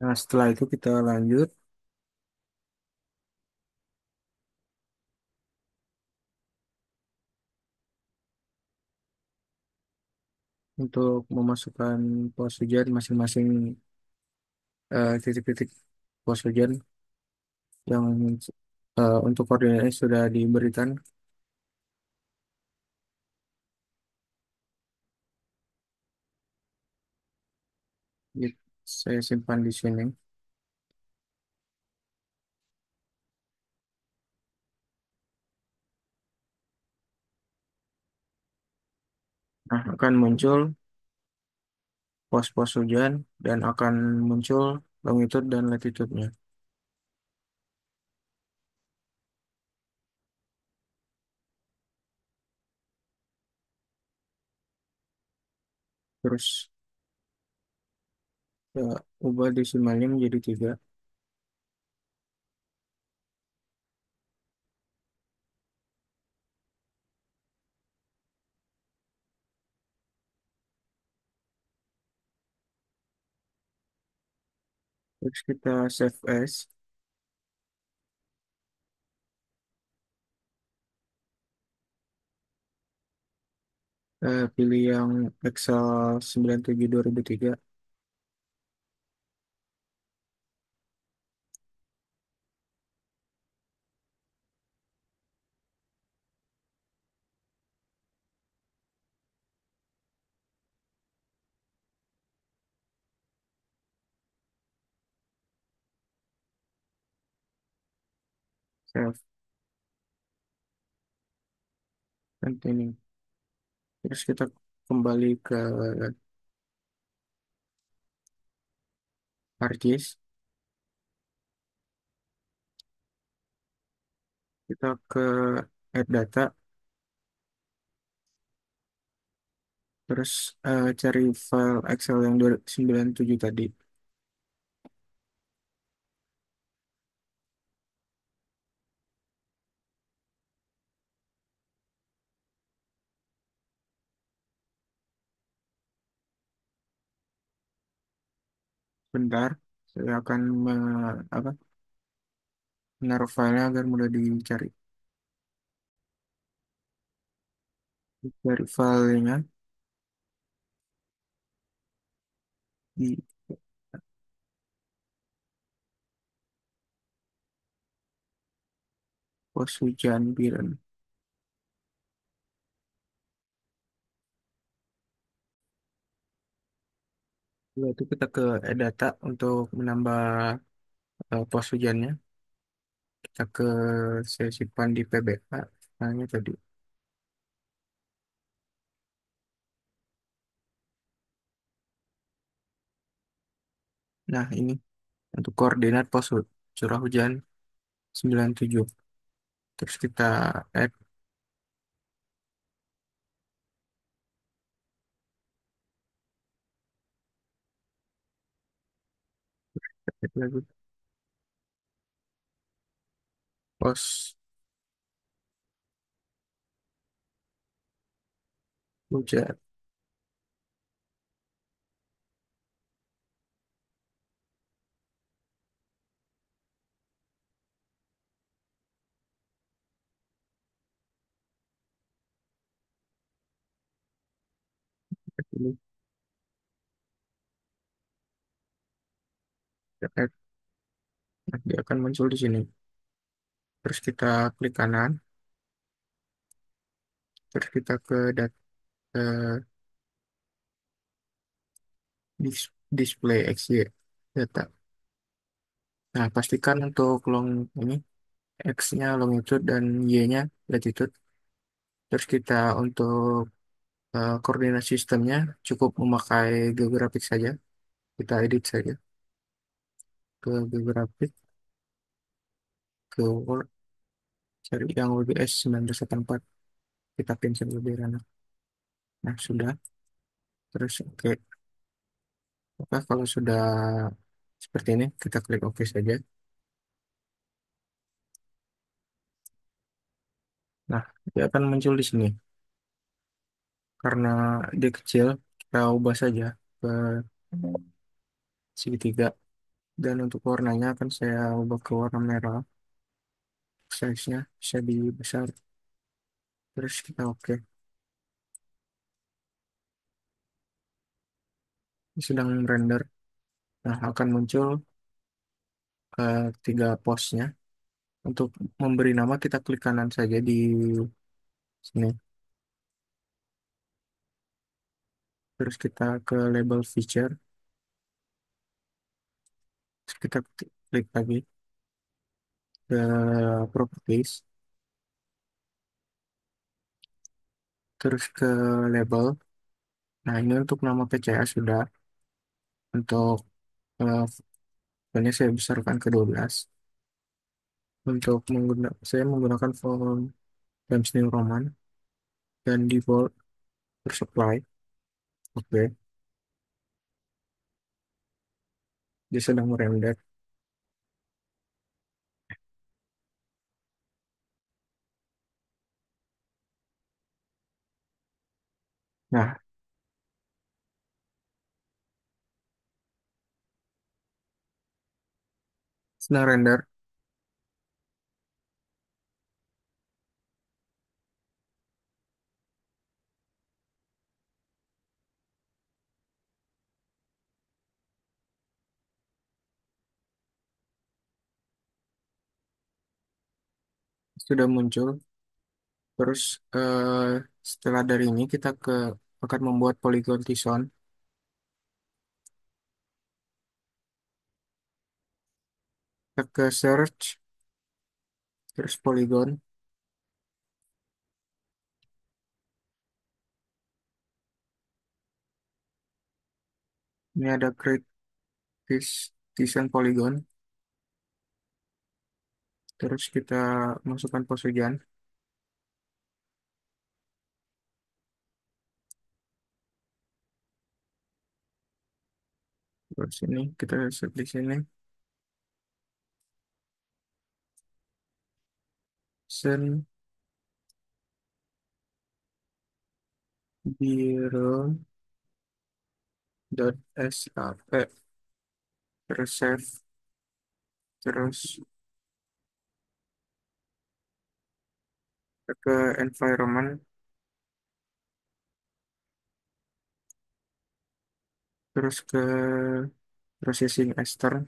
Nah, setelah itu kita lanjut untuk memasukkan pos hujan masing-masing titik-titik pos hujan yang untuk koordinatnya sudah diberikan. Jadi, saya simpan di sini. Nah, akan muncul pos-pos hujan dan akan muncul longitude dan latitude-nya. Terus ya, ubah desimalnya menjadi 3. Terus kita save as. Pilih yang Excel 97 2003. Save. Continue. Terus kita kembali ke ArcGIS. Kita ke Add Data. Terus cari file Excel yang 297 tadi. Bentar, saya akan apa, menaruh filenya agar mudah dicari. Dari filenya di pos hujan Biren. Setelah itu kita ke data untuk menambah pos hujannya. Kita ke sesi pan di PBA. Nah, tadi. Nah, ini untuk koordinat pos curah hujan 97. Terus kita add, add lagi pos hujan. Ini kita add. Nah, dia akan muncul di sini. Terus kita klik kanan, terus kita ke display XY data. Nah, pastikan untuk ini X-nya longitude dan Y-nya latitude. Terus kita untuk koordinat sistemnya cukup memakai geografik saja. Kita edit saja ke geografik, ke Word, cari yang WBS 1984. Kita cancel lebih enak. Nah, sudah. Terus oke. Oke, kalau sudah seperti ini, kita klik OK saja. Nah, dia akan muncul di sini. Karena dia kecil, kita ubah saja ke segitiga. Dan untuk warnanya akan saya ubah ke warna merah. Size-nya bisa dibesar. Terus kita oke. Ini sedang render. Nah, akan muncul tiga postnya. Untuk memberi nama, kita klik kanan saja di sini. Terus kita ke label feature. Terus kita klik lagi ke properties. Terus ke label. Nah, ini untuk nama PCA sudah. Untuk filenya saya besarkan ke 12. Untuk saya menggunakan font Times New Roman dan default terus apply. Oke, dia sedang merender. Nah, sedang render. Sudah muncul. Terus setelah dari ini kita akan membuat polygon Tison. Kita ke search, terus polygon. Ini ada create Tison polygon. Terus kita masukkan pose hujan. Terus ini kita set di sini. Sen biru dot sap, terus save, terus ke environment, terus ke processing Ester.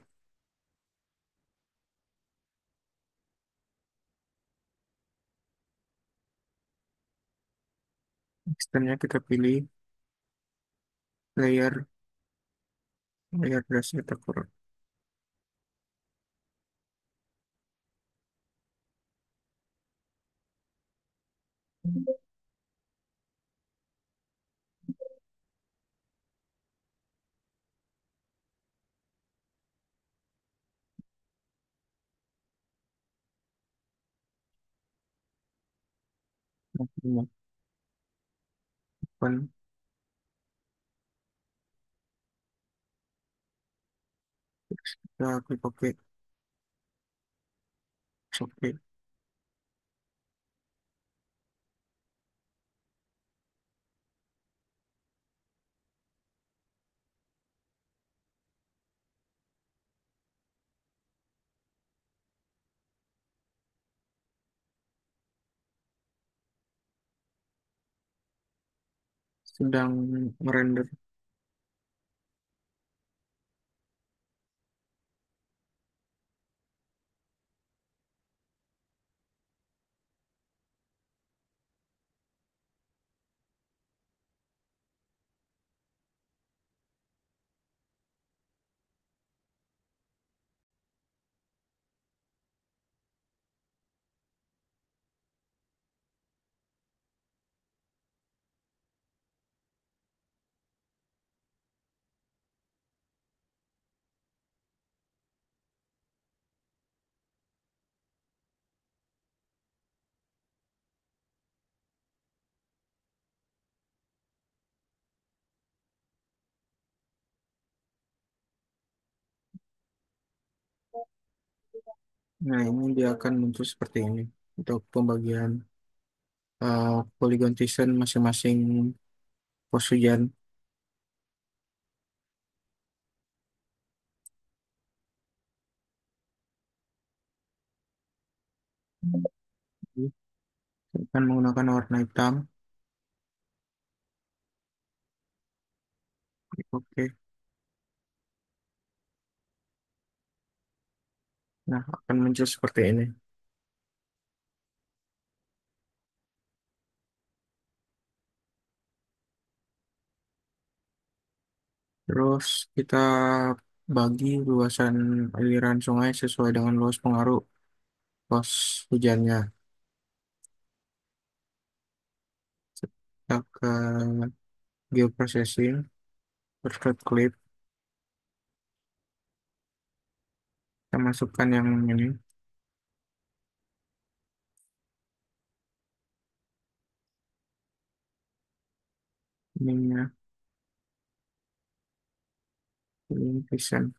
Externnya kita pilih layer brush kita kurang. Open, kita klik OK, oke. Sedang merender. Nah, ini dia akan muncul seperti ini untuk pembagian polygon tisan masing-masing pos hujan. Saya akan menggunakan warna hitam. Oke. Nah, akan muncul seperti ini. Terus kita bagi luasan aliran sungai sesuai dengan luas pengaruh pos hujannya. Kita ke geoprocessing, perfect clip. Kita masukkan yang ininya, ini vision.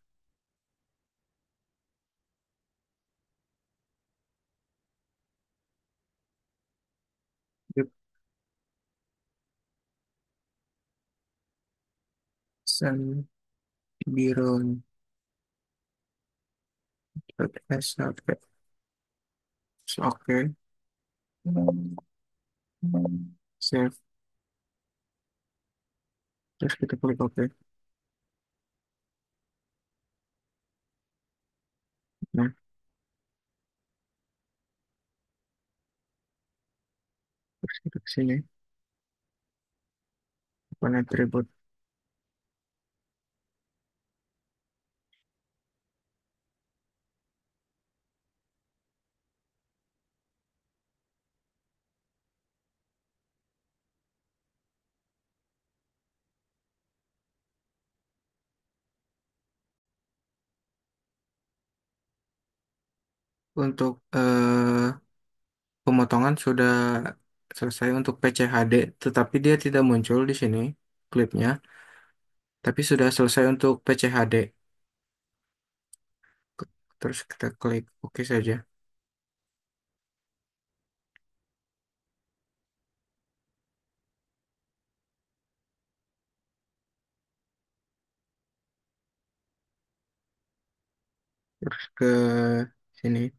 Gibson, Biron, SHP. Oke, save. Terus kita klik OK. Nah, terus kita ke sini, open attribute. Untuk pemotongan sudah selesai untuk PCHD, tetapi dia tidak muncul di sini klipnya, tapi sudah selesai untuk PCHD. Terus kita klik OK saja. Terus ke sini.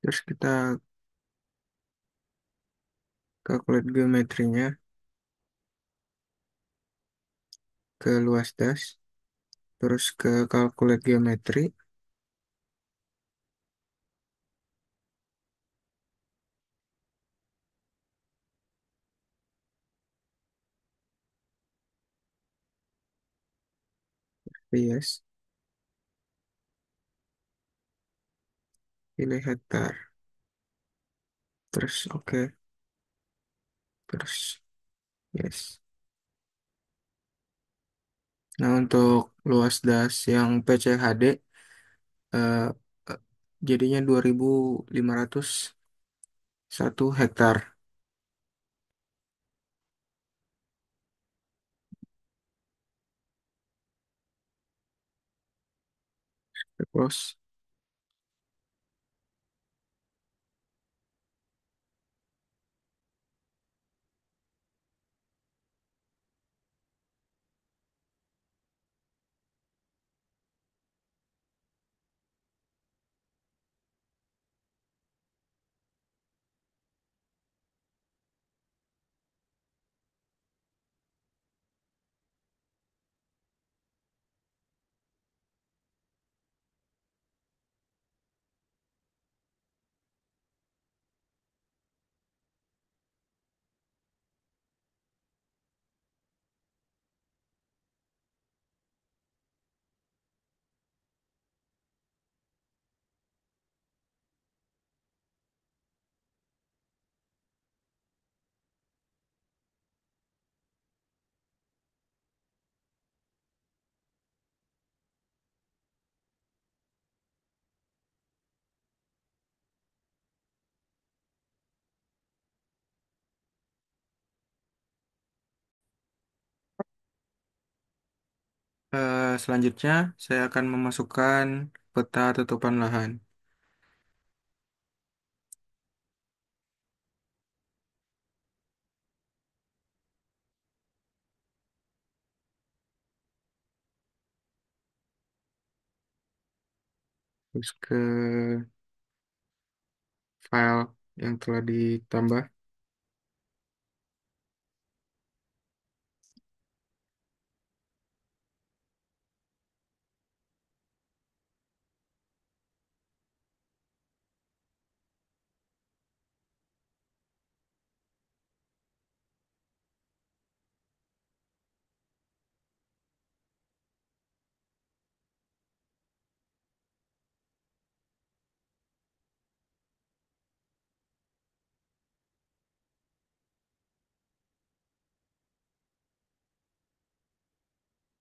Terus kita calculate geometrinya ke luas das. Terus ke calculate geometri. Yes. Pilih hektar. Terus oke. Terus yes. Nah, untuk luas das yang PCHD eh, eh, jadinya 2.501 hektar. Terus selanjutnya saya akan memasukkan peta tutupan lahan. Terus ke file yang telah ditambah.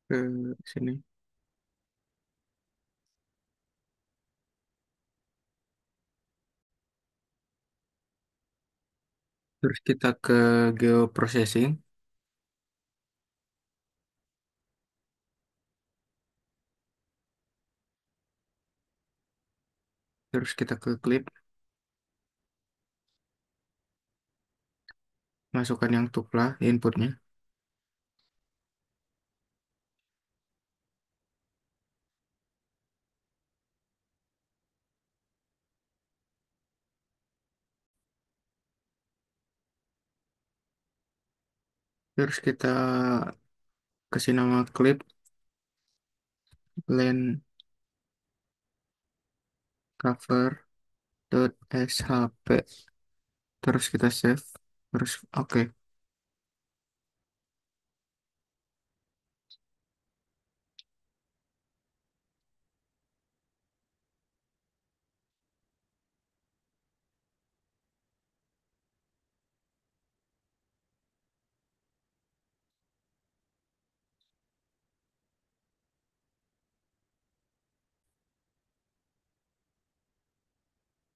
Ke sini. Terus kita ke geoprocessing. Terus kita ke clip. Masukkan yang tuplah inputnya. Terus kita kasih nama clip len cover .shp. Terus kita save. Terus oke.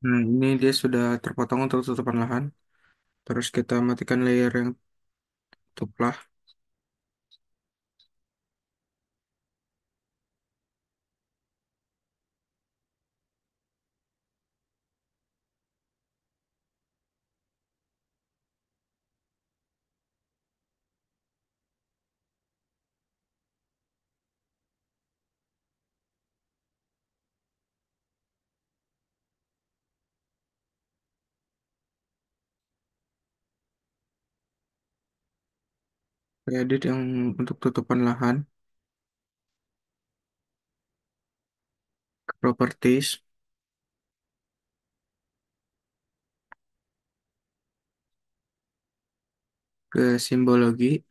Nah, ini dia sudah terpotong untuk tutupan lahan. Terus kita matikan layer yang tuplah. Edit yang untuk tutupan lahan. Ke properties. Ke simbologi.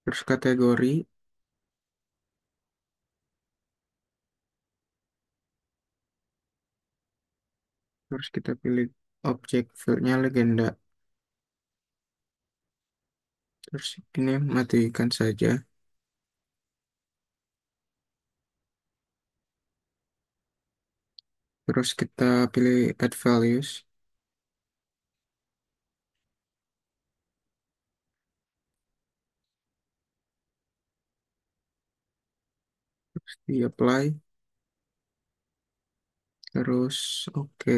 Terus kategori. Terus kita pilih objek fieldnya legenda. Terus ini matikan saja. Terus kita pilih add values. Terus di apply. Terus oke.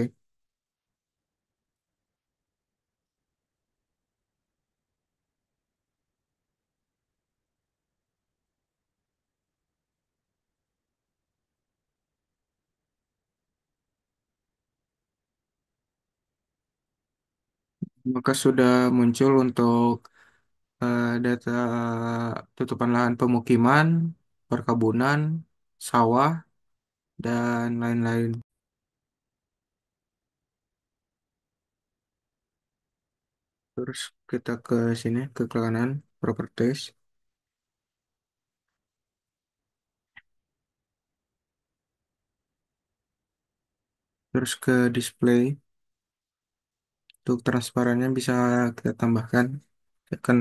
Maka sudah muncul untuk data tutupan lahan pemukiman, perkebunan, sawah, dan lain-lain. Terus kita ke sini, ke kanan, properties. Terus ke display. Untuk transparannya bisa kita tambahkan. Kita akan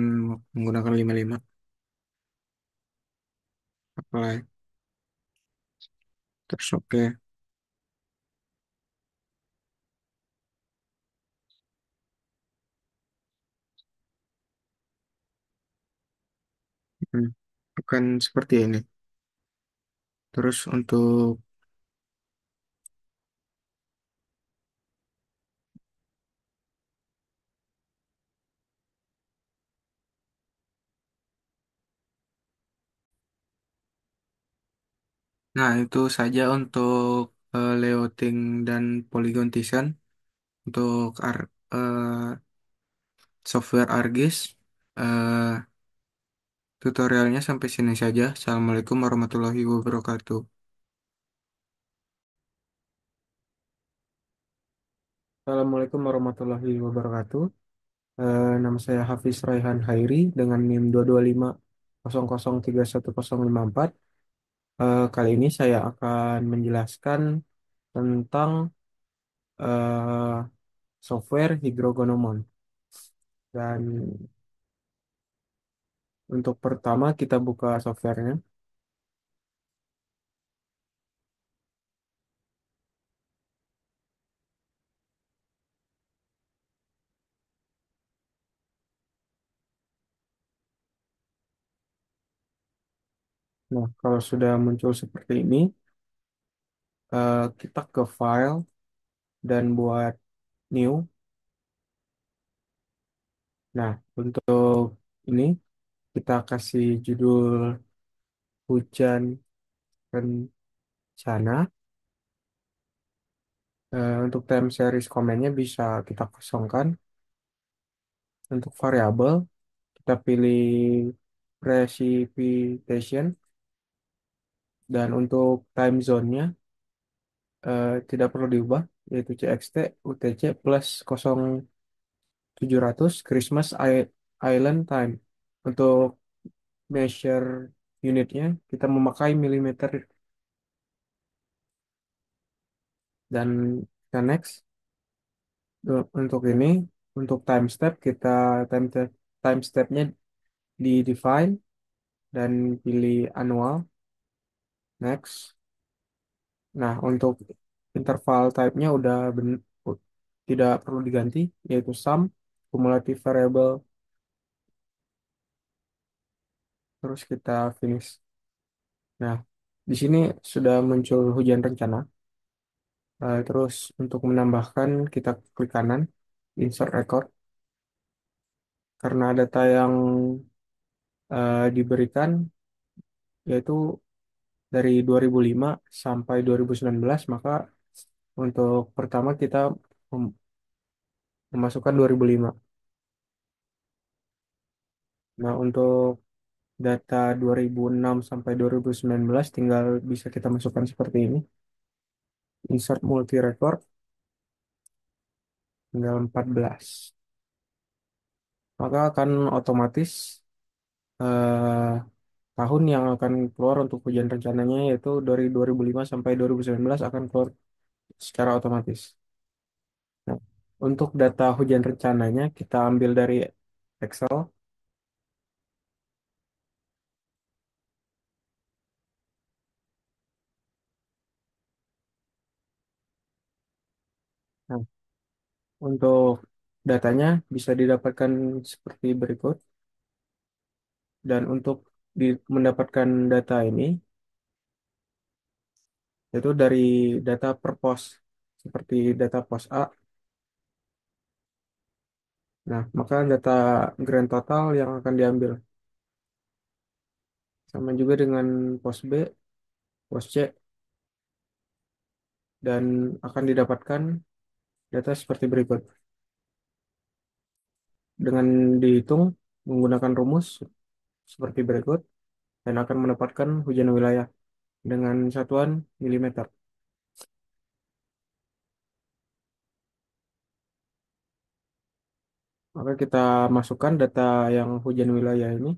menggunakan 55. Apply. Terus oke. akan seperti ini. Terus untuk, nah itu saja untuk layouting dan polygon design untuk software ArcGIS. Eh, Tutorialnya sampai sini saja. Assalamualaikum warahmatullahi wabarakatuh. Assalamualaikum warahmatullahi wabarakatuh. Nama saya Hafiz Raihan Hairi dengan NIM 22500310054. Kali ini saya akan menjelaskan tentang eh, software Hygrogonomon. Dan untuk pertama kita buka softwarenya. Nah, kalau sudah muncul seperti ini, kita ke file dan buat new. Nah, untuk ini kita kasih judul hujan rencana. Untuk time series komennya bisa kita kosongkan. Untuk variabel kita pilih precipitation, dan untuk time zone-nya tidak perlu diubah, yaitu CXT UTC plus 0700 Christmas Island Time. Untuk measure unitnya kita memakai milimeter, dan kita next. Untuk ini, untuk time step kita time stepnya di define dan pilih annual. Next. Nah, untuk interval type-nya tidak perlu diganti, yaitu sum, cumulative variable, terus kita finish. Nah, di sini sudah muncul hujan rencana. Terus untuk menambahkan, kita klik kanan, insert record, karena data yang diberikan yaitu dari 2005 sampai 2019, maka untuk pertama kita mem- memasukkan 2005. Nah, untuk data 2006 sampai 2019 tinggal bisa kita masukkan seperti ini. Insert multi record, tinggal 14. Maka akan otomatis eh, tahun yang akan keluar untuk hujan rencananya yaitu dari 2005 sampai 2019 akan keluar secara otomatis. Nah, untuk data hujan rencananya kita ambil dari Excel. Nah, untuk datanya bisa didapatkan seperti berikut. Dan untuk mendapatkan data ini, yaitu dari data per pos, seperti data pos A. Nah, maka data grand total yang akan diambil. Sama juga dengan pos B, pos C, dan akan didapatkan data seperti berikut. Dengan dihitung menggunakan rumus seperti berikut, dan akan mendapatkan hujan wilayah dengan satuan milimeter. Maka kita masukkan data yang hujan wilayah ini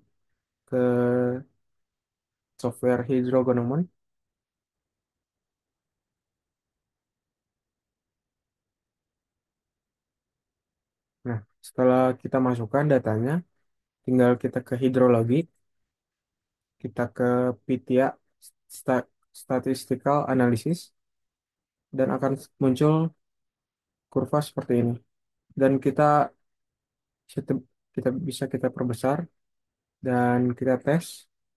ke software Hydrogonomon. Nah, setelah kita masukkan datanya, tinggal kita ke hidrologi, kita ke PITIA, Sta- Statistical Analysis, dan akan muncul kurva seperti ini. Dan kita bisa kita perbesar dan kita tes.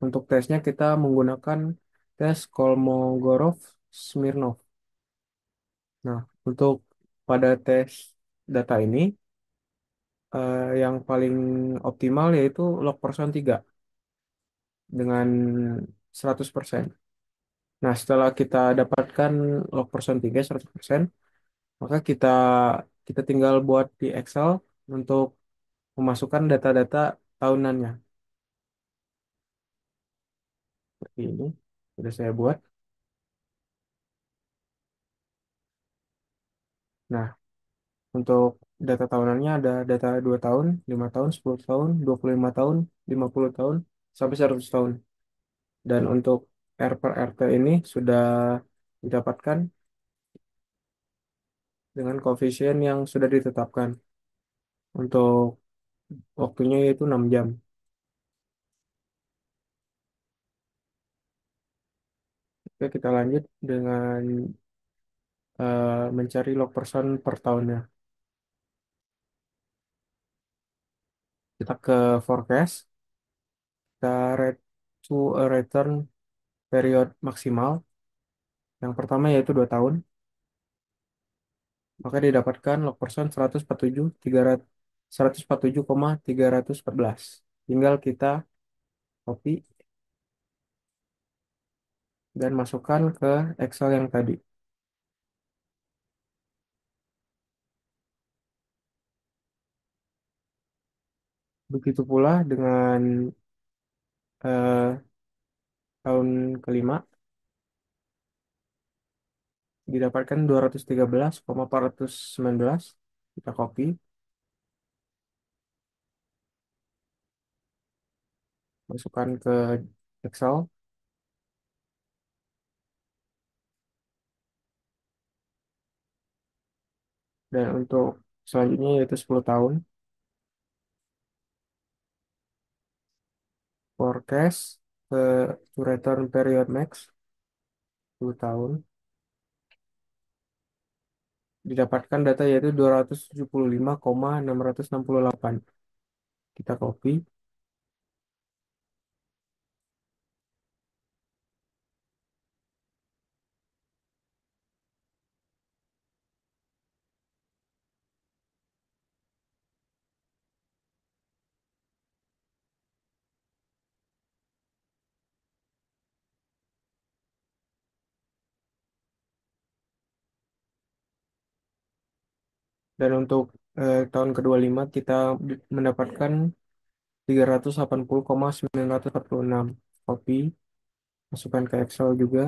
Untuk tesnya kita menggunakan tes Kolmogorov-Smirnov. Nah, untuk pada tes data ini yang paling optimal yaitu log person 3 dengan 100%. Nah, setelah kita dapatkan log person 3 100%, maka kita tinggal buat di Excel untuk memasukkan data-data tahunannya. Seperti ini. Sudah saya buat. Nah, untuk data tahunannya ada data 2 tahun, 5 tahun, 10 tahun, 25 tahun, 50 tahun, sampai 100 tahun. Dan untuk R per RT ini sudah didapatkan dengan koefisien yang sudah ditetapkan. Untuk waktunya yaitu 6 jam. Oke, kita lanjut dengan mencari log person per tahunnya. Kita ke forecast, kita read to a return period maksimal. Yang pertama yaitu 2 tahun. Maka didapatkan log person 147,314. Tinggal kita copy dan masukkan ke Excel yang tadi. Begitu pula dengan eh, tahun kelima didapatkan 213,419. Kita copy, masukkan ke Excel. Dan untuk selanjutnya yaitu 10 tahun. Forecast ke to return period max 10 tahun. Didapatkan data yaitu 275,668. Kita copy dan untuk tahun ke-25 kita mendapatkan 380,946. Copy, masukkan ke Excel juga.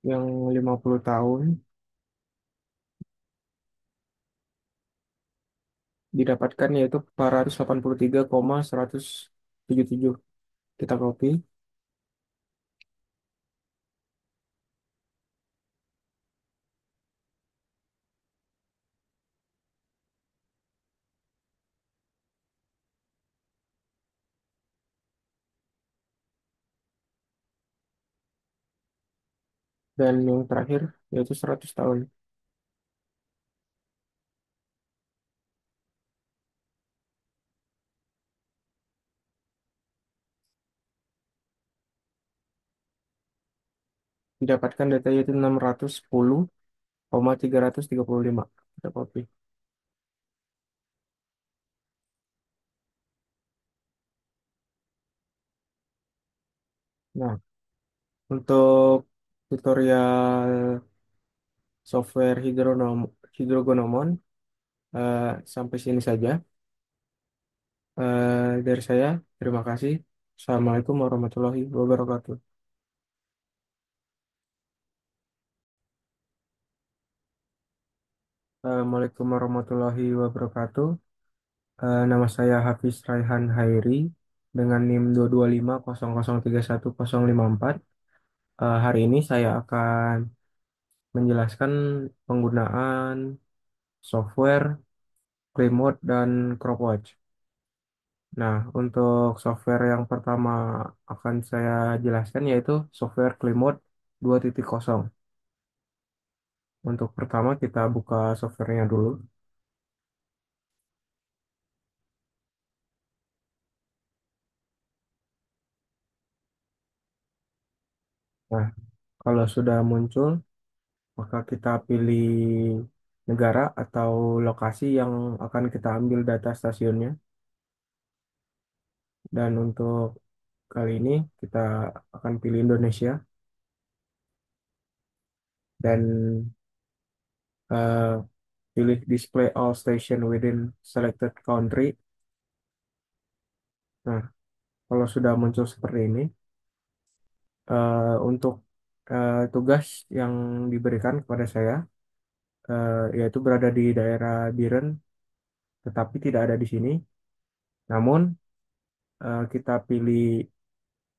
Yang 50 tahun didapatkan yaitu 483,177. Kita copy dan yang terakhir yaitu 100 tahun. Didapatkan data yaitu 610,335. Kita copy. Nah, untuk tutorial software hidrogonomon sampai sini saja. Dari saya, terima kasih. Assalamualaikum warahmatullahi wabarakatuh. Assalamualaikum warahmatullahi wabarakatuh. Nama saya Hafiz Raihan Hairi dengan NIM 22500310054. Hari ini saya akan menjelaskan penggunaan software Remote dan CropWatch. Nah, untuk software yang pertama akan saya jelaskan yaitu software Climode 2.0. Untuk pertama kita buka softwarenya dulu. Nah, kalau sudah muncul, maka kita pilih negara atau lokasi yang akan kita ambil data stasiunnya. Dan untuk kali ini kita akan pilih Indonesia dan eh, pilih display all station within selected country. Nah, kalau sudah muncul seperti ini, untuk tugas yang diberikan kepada saya, yaitu berada di daerah Biren, tetapi tidak ada di sini. Namun, kita pilih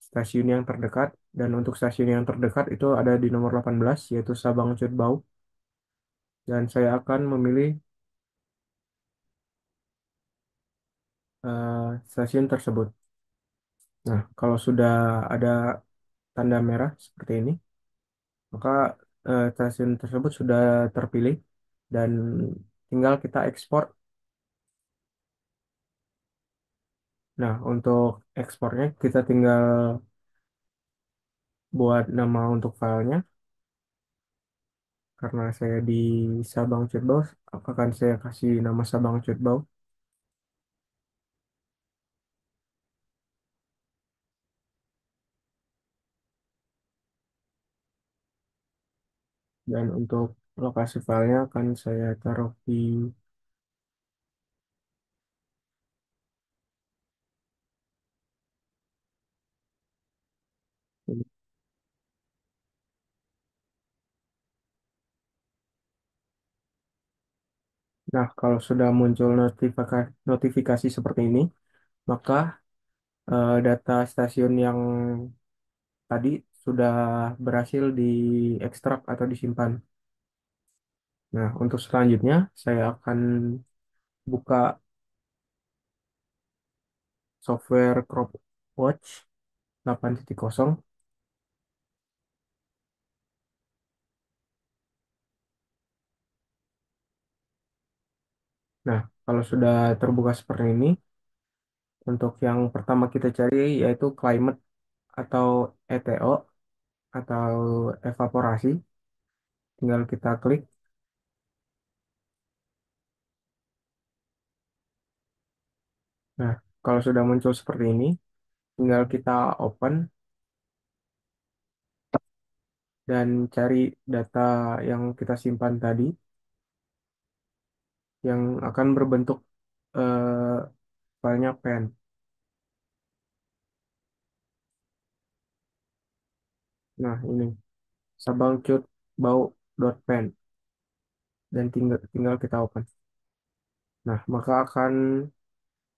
stasiun yang terdekat, dan untuk stasiun yang terdekat itu ada di nomor 18, yaitu Sabang Cudbau, dan saya akan memilih stasiun tersebut. Nah, kalau sudah ada tanda merah seperti ini, maka stasiun tersebut sudah terpilih dan tinggal kita ekspor. Nah, untuk ekspornya kita tinggal buat nama untuk filenya. Karena saya di Sabang Cutbau, akan saya kasih nama Sabang Cutbau. Dan untuk lokasi filenya akan saya taruh di. Nah, kalau sudah muncul notifikasi seperti ini, maka data stasiun yang tadi sudah berhasil diekstrak atau disimpan. Nah, untuk selanjutnya saya akan buka software CropWatch 8.0. Nah, kalau sudah terbuka seperti ini, untuk yang pertama kita cari yaitu climate atau ETO atau evaporasi. Tinggal kita klik. Nah, kalau sudah muncul seperti ini, tinggal kita open dan cari data yang kita simpan tadi yang akan berbentuk eh, filenya pen. Nah, ini sabangcutbau.pen dan tinggal kita open. Nah, maka akan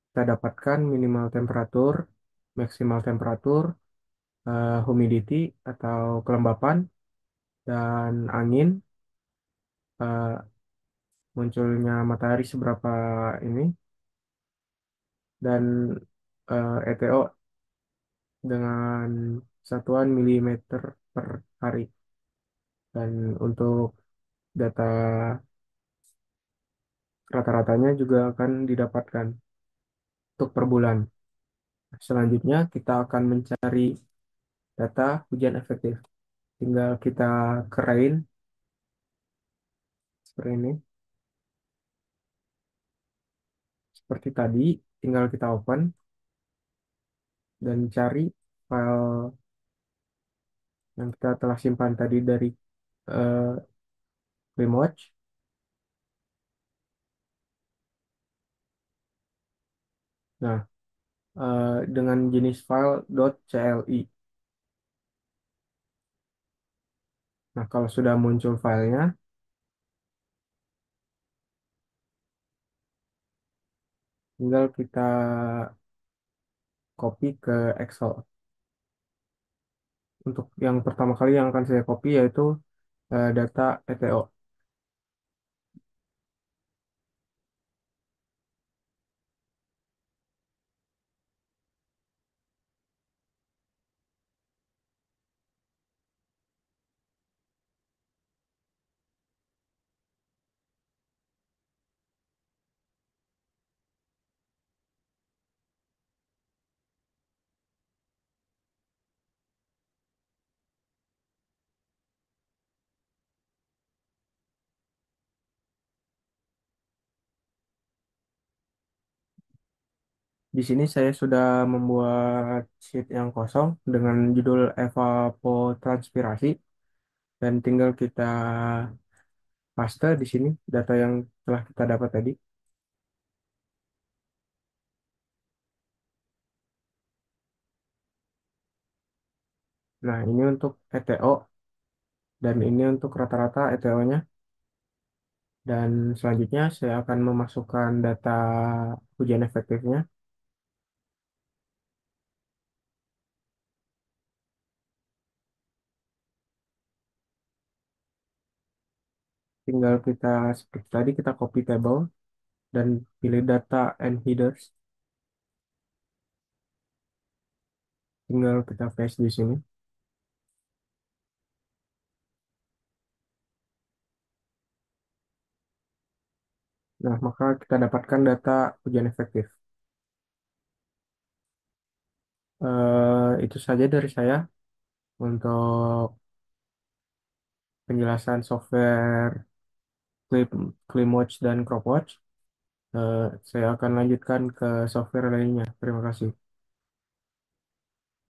kita dapatkan minimal temperatur, maksimal temperatur, humidity atau kelembapan, dan angin, eh, munculnya matahari seberapa ini, dan ETO dengan satuan milimeter per hari. Dan untuk data rata-ratanya juga akan didapatkan untuk per bulan. Selanjutnya kita akan mencari data hujan efektif. Tinggal kita kerein seperti ini. Seperti tadi, tinggal kita open dan cari file yang kita telah simpan tadi dari eh, ClimWatch. Nah, dengan jenis file .cli. Nah, kalau sudah muncul filenya, tinggal kita copy ke Excel. Untuk yang pertama kali yang akan saya copy yaitu data ETO. Di sini saya sudah membuat sheet yang kosong dengan judul evapotranspirasi dan tinggal kita paste di sini data yang telah kita dapat tadi. Nah, ini untuk ETO dan ini untuk rata-rata ETO-nya. Dan selanjutnya saya akan memasukkan data ujian efektifnya. Tinggal kita seperti tadi kita copy table dan pilih data and headers. Tinggal kita paste di sini. Nah, maka kita dapatkan data ujian efektif. Itu saja dari saya untuk penjelasan software Clip, ClimWatch dan CropWatch. Eh, saya akan lanjutkan ke software lainnya. Terima kasih.